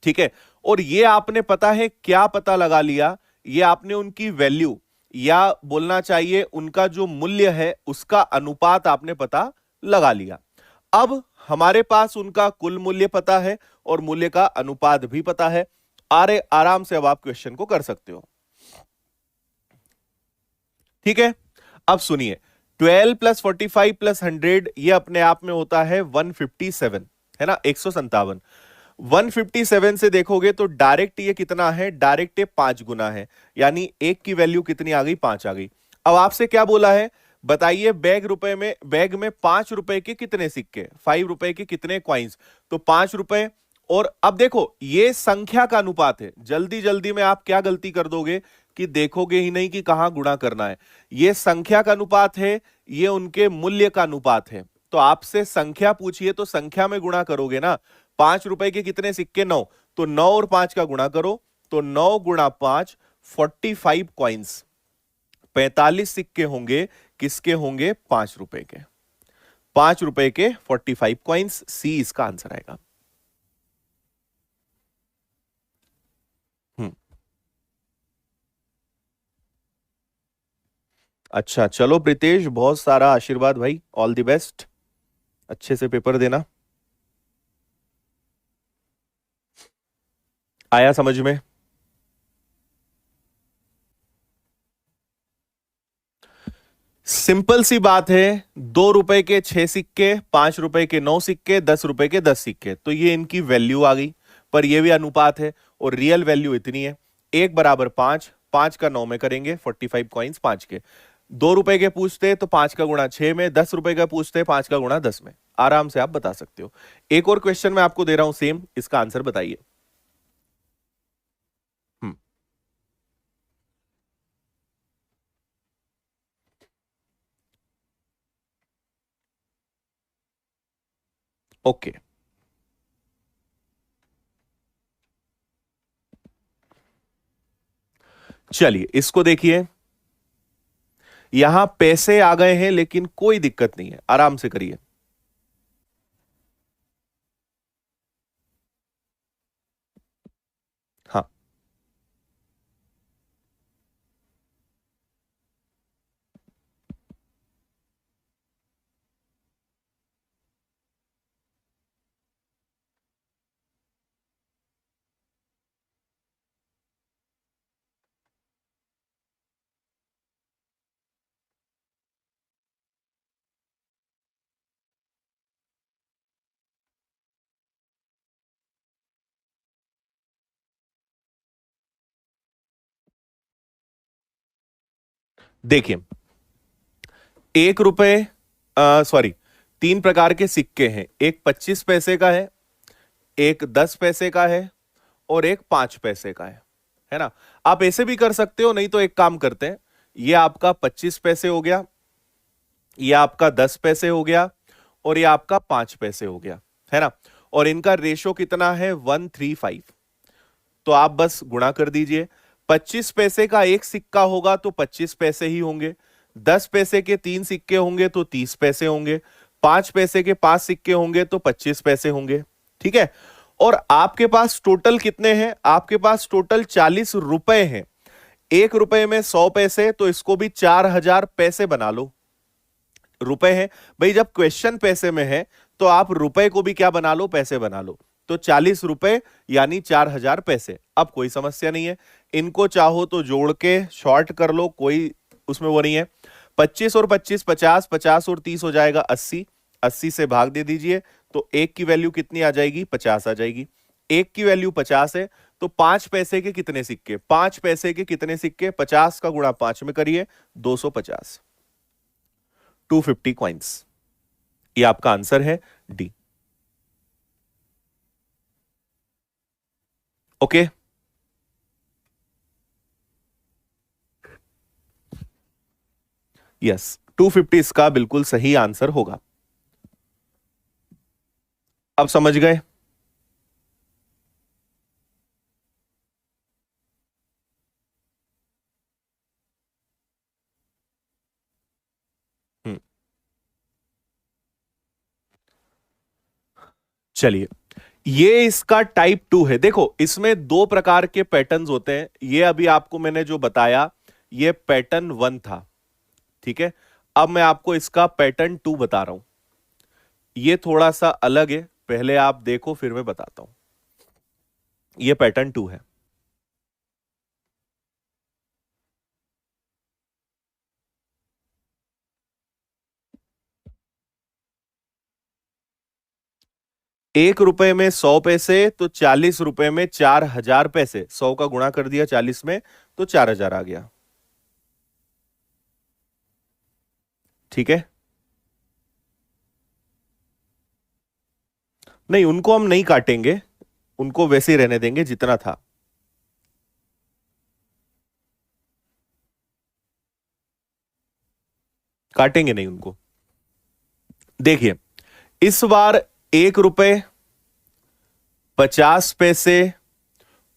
ठीक है, और ये आपने पता है क्या पता लगा लिया, ये आपने उनकी वैल्यू या बोलना चाहिए उनका जो मूल्य है उसका अनुपात आपने पता लगा लिया। अब हमारे पास उनका कुल मूल्य पता है और मूल्य का अनुपात भी पता है। आराम से अब आप क्वेश्चन को कर सकते हो। ठीक है, अब सुनिए, 12 + 45 + 100 ये अपने आप में होता है 157, है ना, 157। 157 से देखोगे तो डायरेक्ट ये कितना है, डायरेक्ट ये 5 गुना है, यानी एक की वैल्यू कितनी आ गई, 5 आ गई। अब आपसे क्या बोला है, बताइए बैग में 5 रुपए के कितने सिक्के, 5 रुपए के कितने क्वाइंस, तो 5 रुपए। और अब देखो ये संख्या का अनुपात है, जल्दी जल्दी में आप क्या गलती कर दोगे कि देखोगे ही नहीं कि कहां गुणा करना है। ये संख्या का अनुपात है, ये उनके मूल्य का अनुपात है। तो आपसे संख्या पूछिए तो संख्या में गुणा करोगे ना। 5 रुपए के कितने सिक्के, 9, तो 9 और 5 का गुणा करो, तो 9 गुणा 5, 45 कॉइन्स, 45 सिक्के होंगे, किसके होंगे, 5 रुपए के। 5 रुपए के 45 कॉइन्स, सी इसका आंसर आएगा। अच्छा चलो प्रीतेश, बहुत सारा आशीर्वाद भाई, ऑल द बेस्ट, अच्छे से पेपर देना। आया समझ में? सिंपल सी बात है। 2 रुपए के 6 सिक्के, 5 रुपए के 9 सिक्के, 10 रुपए के 10 सिक्के, तो ये इनकी वैल्यू आ गई। पर ये भी अनुपात है और रियल वैल्यू इतनी है, 1 = 5, 5 का 9 में करेंगे 45 कॉइन्स 5 के। 2 रुपए के पूछते तो 5 का गुणा 6 में, 10 रुपए का पूछते 5 का गुणा 10 में। आराम से आप बता सकते हो। एक और क्वेश्चन मैं आपको दे रहा हूं सेम, इसका आंसर बताइए। हम्म। ओके, चलिए इसको देखिए। यहां पैसे आ गए हैं लेकिन कोई दिक्कत नहीं है, आराम से करिए। हाँ, देखिए 1 रुपए, सॉरी, 3 प्रकार के सिक्के हैं। एक 25 पैसे का है, एक 10 पैसे का है, और एक 5 पैसे का है ना। आप ऐसे भी कर सकते हो, नहीं तो एक काम करते हैं, ये आपका 25 पैसे हो गया, ये आपका 10 पैसे हो गया, और ये आपका 5 पैसे हो गया, है ना। और इनका रेशो कितना है? 1:3:5। तो आप बस गुणा कर दीजिए। 25 पैसे का एक सिक्का होगा तो 25 पैसे ही होंगे, 10 पैसे के 3 सिक्के होंगे तो 30 पैसे होंगे, 5 पैसे के 5 सिक्के होंगे तो 25 पैसे होंगे। ठीक है। और आपके पास टोटल कितने हैं? आपके पास टोटल 40 रुपए हैं। 1 रुपए में 100 पैसे, तो इसको भी 4000 पैसे बना लो। रुपए है भाई, जब क्वेश्चन पैसे में है तो आप रुपए को भी क्या बना लो? पैसे बना लो। तो 40 रुपए यानी 4000 पैसे। अब कोई समस्या नहीं है, इनको चाहो तो जोड़ के शॉर्ट कर लो, कोई उसमें वो नहीं है। 25 और 25 50, 50 और 30 हो जाएगा 80, 80 से भाग दे दीजिए, तो एक की वैल्यू कितनी आ जाएगी? 50 आ जाएगी। एक की वैल्यू 50 है, तो 5 पैसे के कितने सिक्के? 5 पैसे के कितने सिक्के? 50 का गुणा 5 में करिए, 250, 250 कॉइन्स। ये आपका आंसर है डी। ओके, यस, 250 इसका बिल्कुल सही आंसर होगा। अब समझ गए? हम्म, चलिए, ये इसका टाइप 2 है। देखो इसमें 2 प्रकार के पैटर्न्स होते हैं। ये अभी आपको मैंने जो बताया, ये पैटर्न 1 था। ठीक है। अब मैं आपको इसका पैटर्न 2 बता रहा हूं। ये थोड़ा सा अलग है, पहले आप देखो फिर मैं बताता हूं। ये पैटर्न 2 है। 1 रुपए में 100 पैसे, तो 40 रुपए में 4000 पैसे। 100 का गुणा कर दिया 40 में, तो 4000 आ गया। ठीक है। नहीं, उनको हम नहीं काटेंगे, उनको वैसे ही रहने देंगे जितना था। काटेंगे नहीं उनको। देखिए, इस बार 1 रुपए, 50 पैसे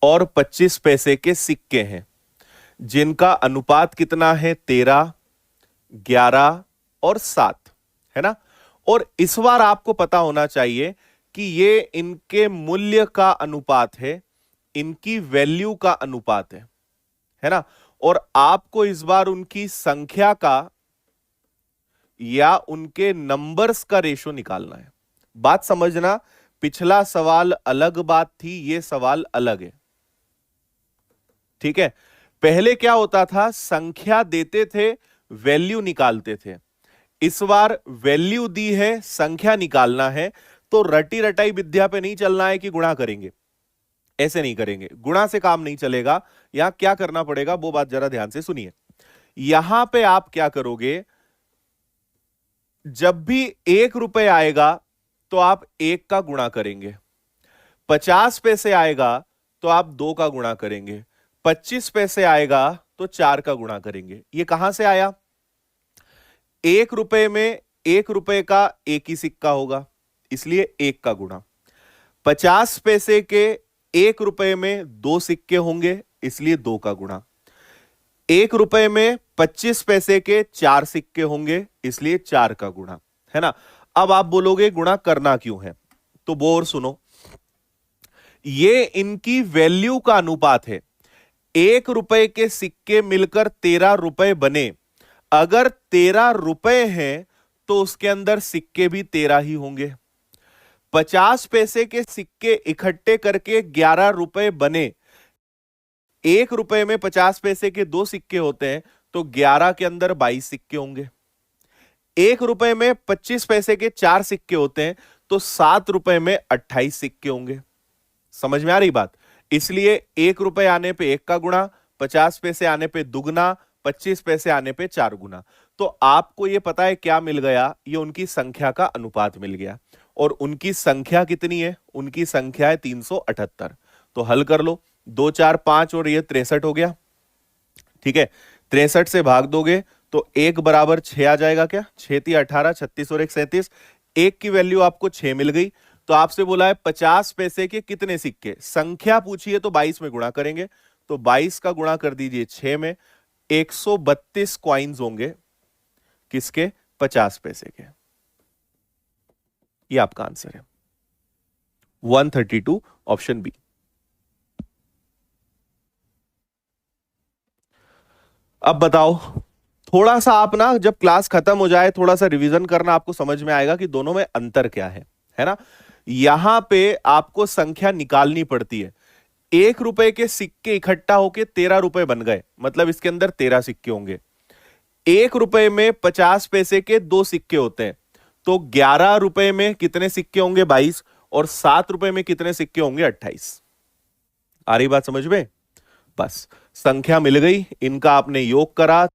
और 25 पैसे के सिक्के हैं, जिनका अनुपात कितना है? 13, 11 और 7, है ना। और इस बार आपको पता होना चाहिए कि ये इनके मूल्य का अनुपात है, इनकी वैल्यू का अनुपात है ना। और आपको इस बार उनकी संख्या का या उनके नंबर्स का रेशो निकालना है। बात समझना, पिछला सवाल अलग बात थी, यह सवाल अलग है। ठीक है, पहले क्या होता था, संख्या देते थे, वैल्यू निकालते थे। इस बार वैल्यू दी है, संख्या निकालना है, तो रटी रटाई विद्या पे नहीं चलना है कि गुणा करेंगे, ऐसे नहीं करेंगे, गुणा से काम नहीं चलेगा। यहां क्या करना पड़ेगा वो बात जरा ध्यान से सुनिए। यहां पे आप क्या करोगे, जब भी 1 रुपए आएगा तो आप 1 का गुणा करेंगे, 50 पैसे आएगा तो आप 2 का गुणा करेंगे, 25 पैसे आएगा तो 4 का गुणा करेंगे। ये कहां से आया, 1 रुपए में 1 रुपए का एक ही सिक्का होगा, इसलिए 1 का गुणा। 50 पैसे के 1 रुपए में 2 सिक्के होंगे, इसलिए 2 का गुणा। 1 रुपए में 25 पैसे के 4 सिक्के होंगे, इसलिए 4 का गुणा, है ना। अब आप बोलोगे गुणा करना क्यों है, तो वो और सुनो, ये इनकी वैल्यू का अनुपात है। 1 रुपए के सिक्के मिलकर 13 रुपए बने, अगर 13 रुपए हैं तो उसके अंदर सिक्के भी 13 ही होंगे। 50 पैसे के सिक्के इकट्ठे करके 11 रुपए बने, 1 रुपए में 50 पैसे के 2 सिक्के होते हैं, तो 11 के अंदर 22 सिक्के होंगे। 1 रुपए में 25 पैसे के 4 सिक्के होते हैं, तो 7 रुपए में 28 सिक्के होंगे। समझ में आ रही बात। इसलिए 1 रुपए आने पे 1 का गुणा, 50 पैसे आने पे दुगना, 25 पैसे आने पे 4 गुना। तो आपको यह पता है क्या मिल गया, ये उनकी संख्या का अनुपात मिल गया। और उनकी संख्या कितनी है, उनकी संख्या है 378। तो हल कर लो, 2 4 5 और ये 63 हो गया। ठीक है, 63 से भाग दोगे तो 1 बराबर 6 आ जाएगा। क्या 6 3 18, 36 और 1 37। 1 की वैल्यू आपको 6 मिल गई। तो आपसे बोला है 50 पैसे के कितने सिक्के, संख्या पूछिए तो 22 में गुणा करेंगे, तो 22 का गुणा कर दीजिए 6 में, 132 कॉइन्स होंगे किसके, 50 पैसे के। ये आपका आंसर है 132, ऑप्शन बी। अब बताओ, थोड़ा सा आप ना जब क्लास खत्म हो जाए थोड़ा सा रिवीजन करना, आपको समझ में आएगा कि दोनों में अंतर क्या है ना। यहां पे आपको संख्या निकालनी पड़ती है। 1 रुपए के सिक्के इकट्ठा होके 13 रुपए बन गए, मतलब इसके अंदर 13 सिक्के होंगे। 1 रुपए में 50 पैसे के 2 सिक्के होते हैं, तो 11 रुपए में कितने सिक्के होंगे, 22, और 7 रुपए में कितने सिक्के होंगे, 28। आ रही बात समझ में। बस संख्या मिल गई, इनका आपने योग करा,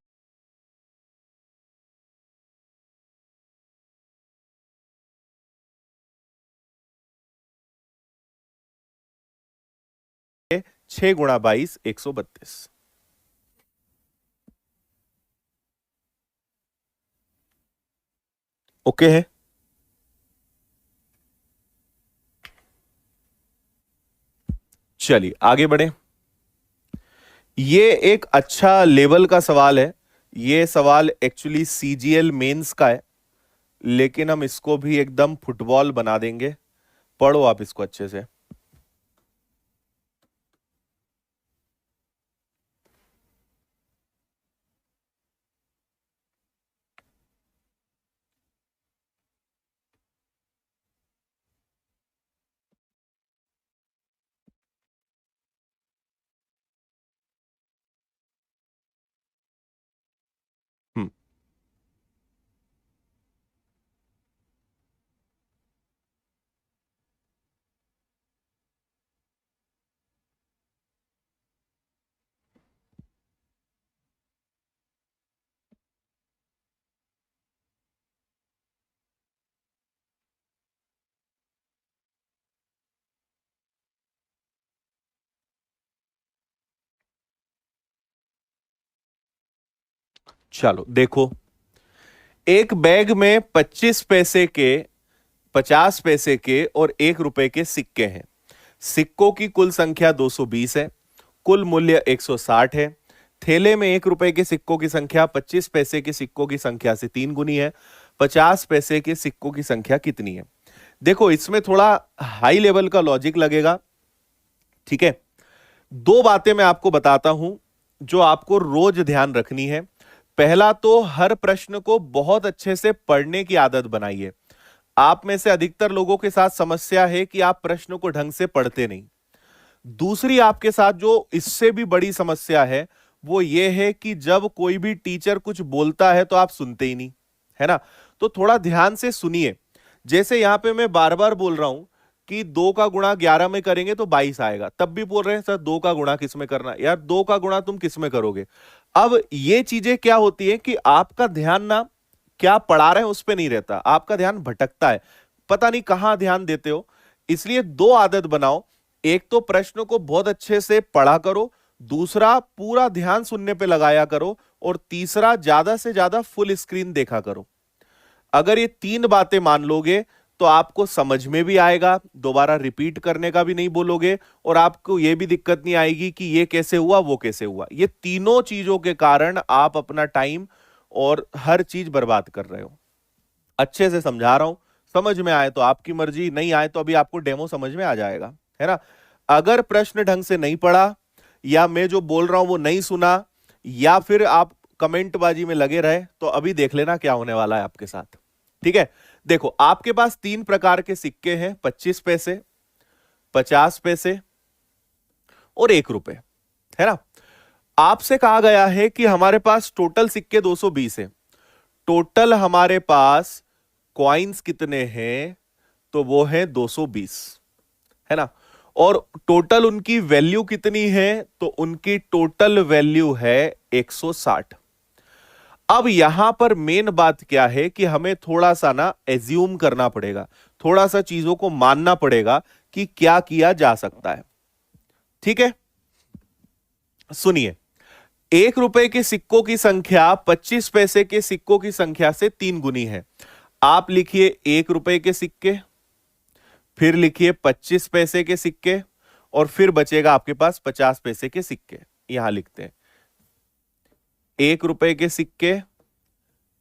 छह गुणा 22, 132। ओके है। चलिए आगे बढ़े। ये एक अच्छा लेवल का सवाल है, ये सवाल एक्चुअली सीजीएल मेंस का है, लेकिन हम इसको भी एकदम फुटबॉल बना देंगे। पढ़ो आप इसको अच्छे से। हम्म, चलो देखो, एक बैग में 25 पैसे के, 50 पैसे के और 1 रुपए के सिक्के हैं। सिक्कों की कुल संख्या 220 है, कुल मूल्य 160 है। थैले में 1 रुपए के सिक्कों की संख्या 25 पैसे के सिक्कों की संख्या से 3 गुनी है। 50 पैसे के सिक्कों की संख्या कितनी है। देखो इसमें थोड़ा हाई लेवल का लॉजिक लगेगा। ठीक है, दो बातें मैं आपको बताता हूं, जो आपको रोज ध्यान रखनी है। पहला तो हर प्रश्न को बहुत अच्छे से पढ़ने की आदत बनाइए। आप में से अधिकतर लोगों के साथ समस्या है कि आप प्रश्न को ढंग से पढ़ते नहीं। दूसरी आपके साथ जो इससे भी बड़ी समस्या है वो ये है कि जब कोई भी टीचर कुछ बोलता है तो आप सुनते ही नहीं, है ना। तो थोड़ा ध्यान से सुनिए। जैसे यहां पे मैं बार बार बोल रहा हूं कि 2 का गुणा 11 में करेंगे तो 22 आएगा, तब भी बोल रहे हैं सर 2 का गुणा किस में करना। यार 2 का गुणा तुम किस में करोगे। अब ये चीजें क्या होती है कि आपका ध्यान ना क्या पढ़ा रहे हैं उस पर नहीं रहता, आपका ध्यान भटकता है, पता नहीं कहां ध्यान देते हो। इसलिए दो आदत बनाओ, एक तो प्रश्न को बहुत अच्छे से पढ़ा करो, दूसरा पूरा ध्यान सुनने पे लगाया करो, और तीसरा ज्यादा से ज्यादा फुल स्क्रीन देखा करो। अगर ये 3 बातें मान लोगे तो आपको समझ में भी आएगा, दोबारा रिपीट करने का भी नहीं बोलोगे, और आपको यह भी दिक्कत नहीं आएगी कि ये कैसे हुआ वो कैसे हुआ। ये तीनों चीजों के कारण आप अपना टाइम और हर चीज बर्बाद कर रहे हो। अच्छे से समझा रहा हूं, समझ में आए तो आपकी मर्जी, नहीं आए तो अभी आपको डेमो समझ में आ जाएगा, है ना। अगर प्रश्न ढंग से नहीं पढ़ा, या मैं जो बोल रहा हूं वो नहीं सुना, या फिर आप कमेंटबाजी में लगे रहे, तो अभी देख लेना क्या होने वाला है आपके साथ। ठीक है, देखो आपके पास 3 प्रकार के सिक्के हैं, 25 पैसे, 50 पैसे और 1 रुपए, है ना। आपसे कहा गया है कि हमारे पास टोटल सिक्के 220 है। टोटल हमारे पास कॉइन्स कितने हैं, तो वो है 220, है ना। और टोटल उनकी वैल्यू कितनी है, तो उनकी टोटल वैल्यू है 160। अब यहां पर मेन बात क्या है कि हमें थोड़ा सा ना एज्यूम करना पड़ेगा, थोड़ा सा चीजों को मानना पड़ेगा कि क्या किया जा सकता है। ठीक है, सुनिए। 1 रुपए के सिक्कों की संख्या 25 पैसे के सिक्कों की संख्या से 3 गुनी है। आप लिखिए 1 रुपए के सिक्के, फिर लिखिए 25 पैसे के सिक्के, और फिर बचेगा आपके पास 50 पैसे के सिक्के। यहां लिखते हैं 1 रुपए के सिक्के,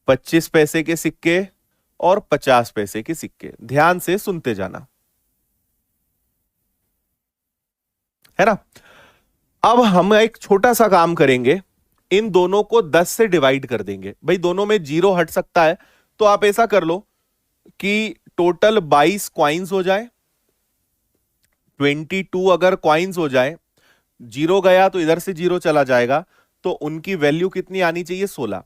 25 पैसे के सिक्के और 50 पैसे के सिक्के। ध्यान से सुनते जाना, है ना। अब हम एक छोटा सा काम करेंगे, इन दोनों को 10 से डिवाइड कर देंगे। भाई दोनों में 0 हट सकता है, तो आप ऐसा कर लो कि टोटल 22 क्वाइंस हो जाए, 22 अगर क्वाइंस हो जाए, 0 गया तो इधर से 0 चला जाएगा, तो उनकी वैल्यू कितनी आनी चाहिए, 16।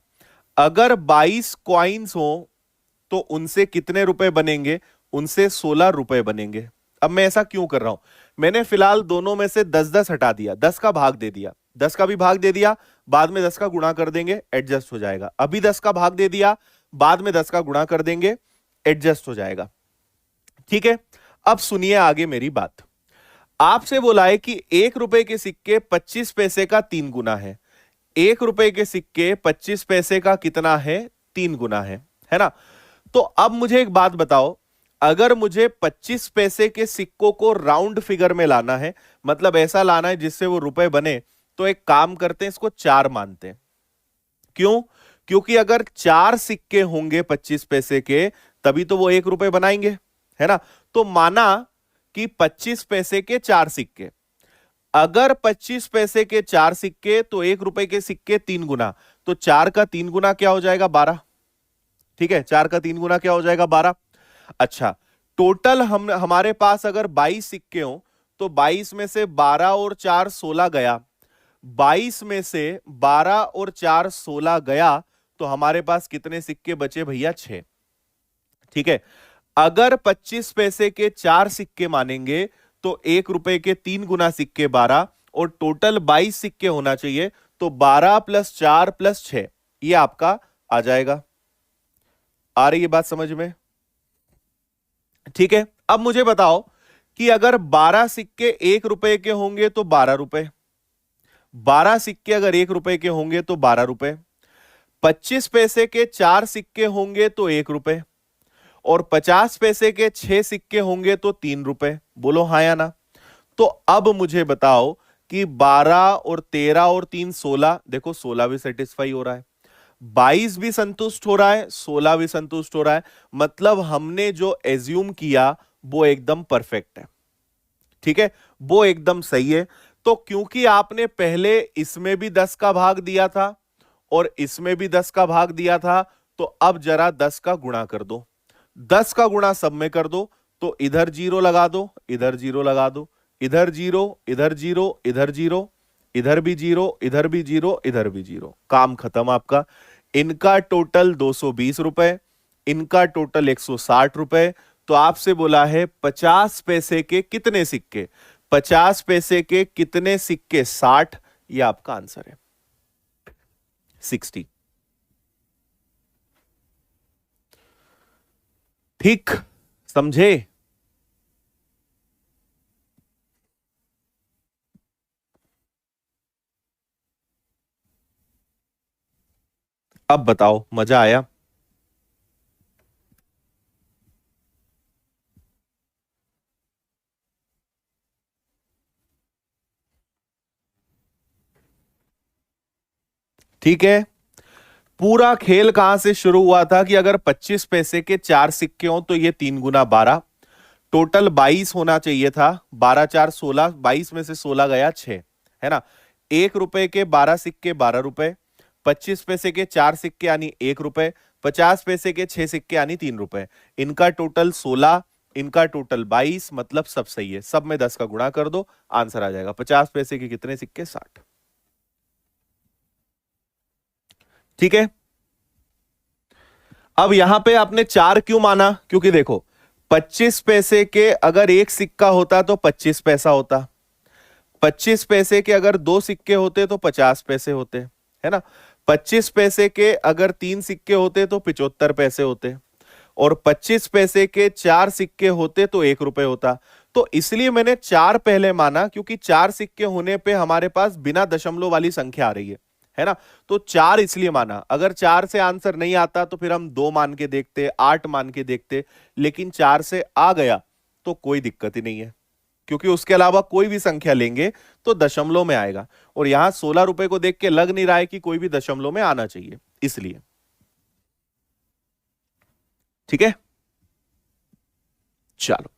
अगर 22 क्वाइंस हो तो उनसे कितने रुपए बनेंगे, उनसे 16 रुपए बनेंगे। अब मैं ऐसा क्यों कर रहा हूं, मैंने फिलहाल दोनों में से 10-10 हटा दिया, 10 का भाग दे दिया, 10 का भी भाग दे दिया, बाद में 10 का गुणा कर देंगे, एडजस्ट हो जाएगा। अभी 10 का भाग दे दिया, बाद में 10 का गुणा कर देंगे, एडजस्ट हो जाएगा। ठीक है, अब सुनिए आगे मेरी बात। आपसे बोला है कि 1 रुपए के सिक्के 25 पैसे का 3 गुना है। 1 रुपए के सिक्के 25 पैसे का कितना है, 3 गुना है ना। तो अब मुझे एक बात बताओ, अगर मुझे 25 पैसे के सिक्कों को राउंड फिगर में लाना है, मतलब ऐसा लाना है जिससे वो रुपए बने, तो एक काम करते हैं, इसको 4 मानते हैं। क्यों, क्योंकि अगर 4 सिक्के होंगे 25 पैसे के, तभी तो वो 1 रुपए बनाएंगे, है ना। तो माना कि 25 पैसे के 4 सिक्के, अगर 25 पैसे के 4 सिक्के तो 1 रुपए के सिक्के 3 गुना, तो 4 का 3 गुना क्या हो जाएगा, 12। ठीक है, 4 का 3 गुना क्या हो जाएगा, 12। अच्छा, टोटल हमारे पास अगर 22 सिक्के हो, तो 22 में से 12 और 4 16 गया, 22 में से 12 और 4 16 गया, तो हमारे पास कितने सिक्के बचे भैया, 6। ठीक है, अगर 25 पैसे के 4 सिक्के मानेंगे तो 1 रुपए के 3 गुना सिक्के 12, और टोटल 22 सिक्के होना चाहिए, तो 12 + 4 + 6 ये आपका आ जाएगा। आ रही है बात समझ में। ठीक है, अब मुझे बताओ कि अगर 12 सिक्के 1 रुपए के होंगे तो 12 रुपए, 12 सिक्के अगर 1 रुपए के होंगे तो 12 रुपए, 25 पैसे के 4 सिक्के होंगे तो 1 रुपए, और 50 पैसे के 6 सिक्के होंगे तो 3 रुपए। बोलो हाँ या ना। तो अब मुझे बताओ कि 12 और 13 और 3 16, देखो 16 भी सेटिस्फाई हो रहा है, 22 भी संतुष्ट हो रहा है, 16 भी संतुष्ट हो रहा है, मतलब हमने जो एज्यूम किया वो एकदम परफेक्ट है। ठीक है, वो एकदम सही है। तो क्योंकि आपने पहले इसमें भी 10 का भाग दिया था और इसमें भी 10 का भाग दिया था, तो अब जरा 10 का गुणा कर दो, 10 का गुणा सब में कर दो, तो इधर 0 लगा दो, इधर 0 लगा दो, इधर 0, इधर 0, इधर 0, इधर भी 0, इधर भी 0, इधर भी 0, काम खत्म आपका। इनका टोटल 220 रुपए, इनका टोटल 160 रुपए। तो आपसे बोला है 50 पैसे के कितने सिक्के, 50 पैसे के कितने सिक्के 60, ये आपका आंसर है 60। ठीक, समझे? अब बताओ, मजा आया? ठीक है, पूरा खेल कहां से शुरू हुआ था कि अगर 25 पैसे के 4 सिक्के हो तो ये 3 गुना 12, टोटल 22 होना चाहिए था, 12 4 16, 22 में से 16 गया 6, है ना। 1 रुपए के 12 सिक्के 12 रुपए, 25 पैसे के 4 सिक्के यानी 1 रुपए, 50 पैसे के 6 सिक्के यानी 3 रुपए, इनका टोटल 16, इनका टोटल 22, मतलब सब सही है, सब में 10 का गुणा कर दो, आंसर आ जाएगा 50 पैसे के कितने सिक्के 60। ठीक है, अब यहां पे आपने 4 क्यों माना, क्योंकि देखो 25 पैसे के अगर एक सिक्का होता तो 25 पैसा होता, 25 पैसे के अगर 2 सिक्के होते तो 50 पैसे होते, है ना। 25 पैसे के अगर 3 सिक्के होते तो 75 पैसे होते, और 25 पैसे के 4 सिक्के होते तो 1 रुपए होता। तो इसलिए मैंने 4 पहले माना, क्योंकि 4 सिक्के होने पे हमारे पास बिना दशमलव वाली संख्या आ रही है ना। तो 4 इसलिए माना, अगर 4 से आंसर नहीं आता तो फिर हम 2 मान के देखते, 8 मान के देखते, लेकिन 4 से आ गया तो कोई दिक्कत ही नहीं है, क्योंकि उसके अलावा कोई भी संख्या लेंगे तो दशमलव में आएगा, और यहां 16 रुपए को देख के लग नहीं रहा है कि कोई भी दशमलव में आना चाहिए, इसलिए। ठीक है, चलो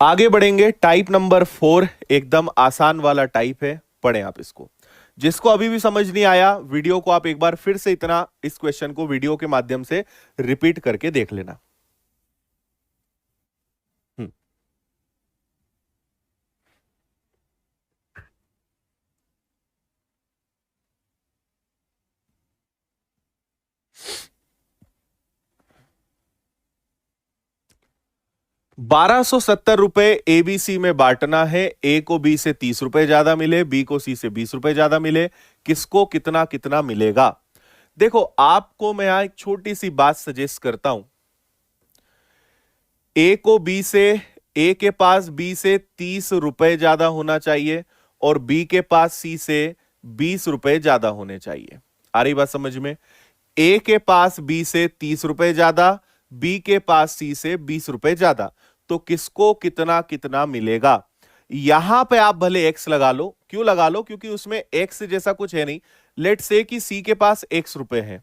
आगे बढ़ेंगे। टाइप नंबर 4 एकदम आसान वाला टाइप है, पढ़ें आप इसको। जिसको अभी भी समझ नहीं आया, वीडियो को आप एक बार फिर से इतना इस क्वेश्चन को वीडियो के माध्यम से रिपीट करके देख लेना। 1270 रुपए एबीसी में बांटना है, ए को बी से 30 रुपए ज्यादा मिले, बी को सी से 20 रुपए ज्यादा मिले, किसको कितना कितना मिलेगा। देखो आपको मैं यहां एक छोटी सी बात सजेस्ट करता हूं, ए को बी से, ए के पास बी से 30 रुपए ज्यादा होना चाहिए, और बी के पास सी से 20 रुपए ज्यादा होने चाहिए। आ रही बात समझ में? ए के पास बी से 30 रुपए ज्यादा, बी के पास सी से 20 रुपए ज्यादा, तो किसको कितना कितना मिलेगा। यहां पे आप भले एक्स लगा लो, क्यों लगा लो, क्योंकि उसमें एक्स जैसा कुछ है नहीं। लेट से कि सी के पास एक्स रुपए है,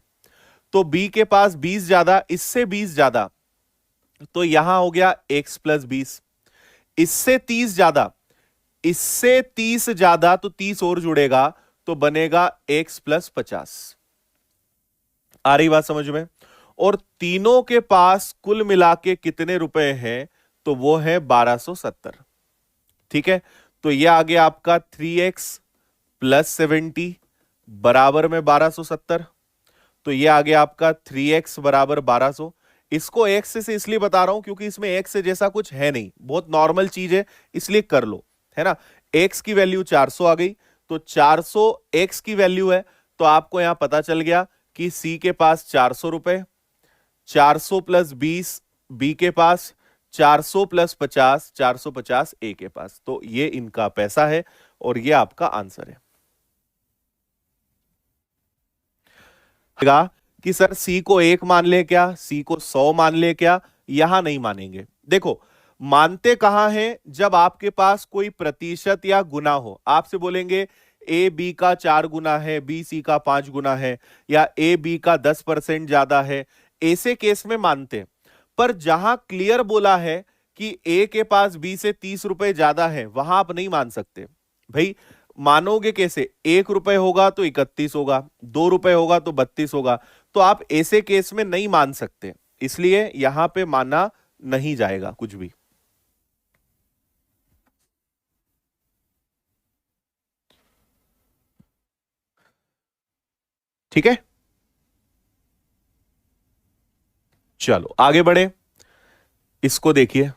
तो बी के पास 20 ज्यादा, इससे 20 ज्यादा, तो यहां हो गया एक्स प्लस 20, इससे 30 ज्यादा, इससे 30 ज्यादा, तो 30 और जुड़ेगा तो बनेगा एक्स प्लस 50। आ रही बात समझ में? और तीनों के पास कुल मिला के कितने रुपए हैं, तो वो है 1270। ठीक है, तो ये आ गया आपका 3x प्लस 70 बराबर में 1270। तो ये आ गया आपका 3x बराबर 1200। इसको x से इसलिए बता रहा हूं क्योंकि इसमें x से जैसा कुछ है नहीं, बहुत नॉर्मल चीज है, इसलिए कर लो, है ना। x की वैल्यू 400 आ गई, तो 400 x की वैल्यू है, तो आपको यहां पता चल गया कि c के पास 400 रुपए, 400 प्लस 20 बी के पास, 400 प्लस 50, 450 ए के पास। तो ये इनका पैसा है और ये आपका आंसर है। कि सर सी को 1 मान ले क्या, सी को 100 मान ले क्या, यहां नहीं मानेंगे। देखो मानते कहां हैं, जब आपके पास कोई प्रतिशत या गुना हो, आपसे बोलेंगे ए बी का 4 गुना है, बी सी का 5 गुना है, या ए बी का 10% ज्यादा है, ऐसे केस में मानते। पर जहां क्लियर बोला है कि ए के पास बी से 30 रुपए ज्यादा है, वहां आप नहीं मान सकते भाई। मानोगे कैसे? 1 रुपए होगा तो 31 होगा, 2 रुपए होगा तो 32 होगा। तो आप ऐसे केस में नहीं मान सकते, इसलिए यहां पे माना नहीं जाएगा कुछ भी। ठीक है, चलो आगे बढ़े। इसको देखिए,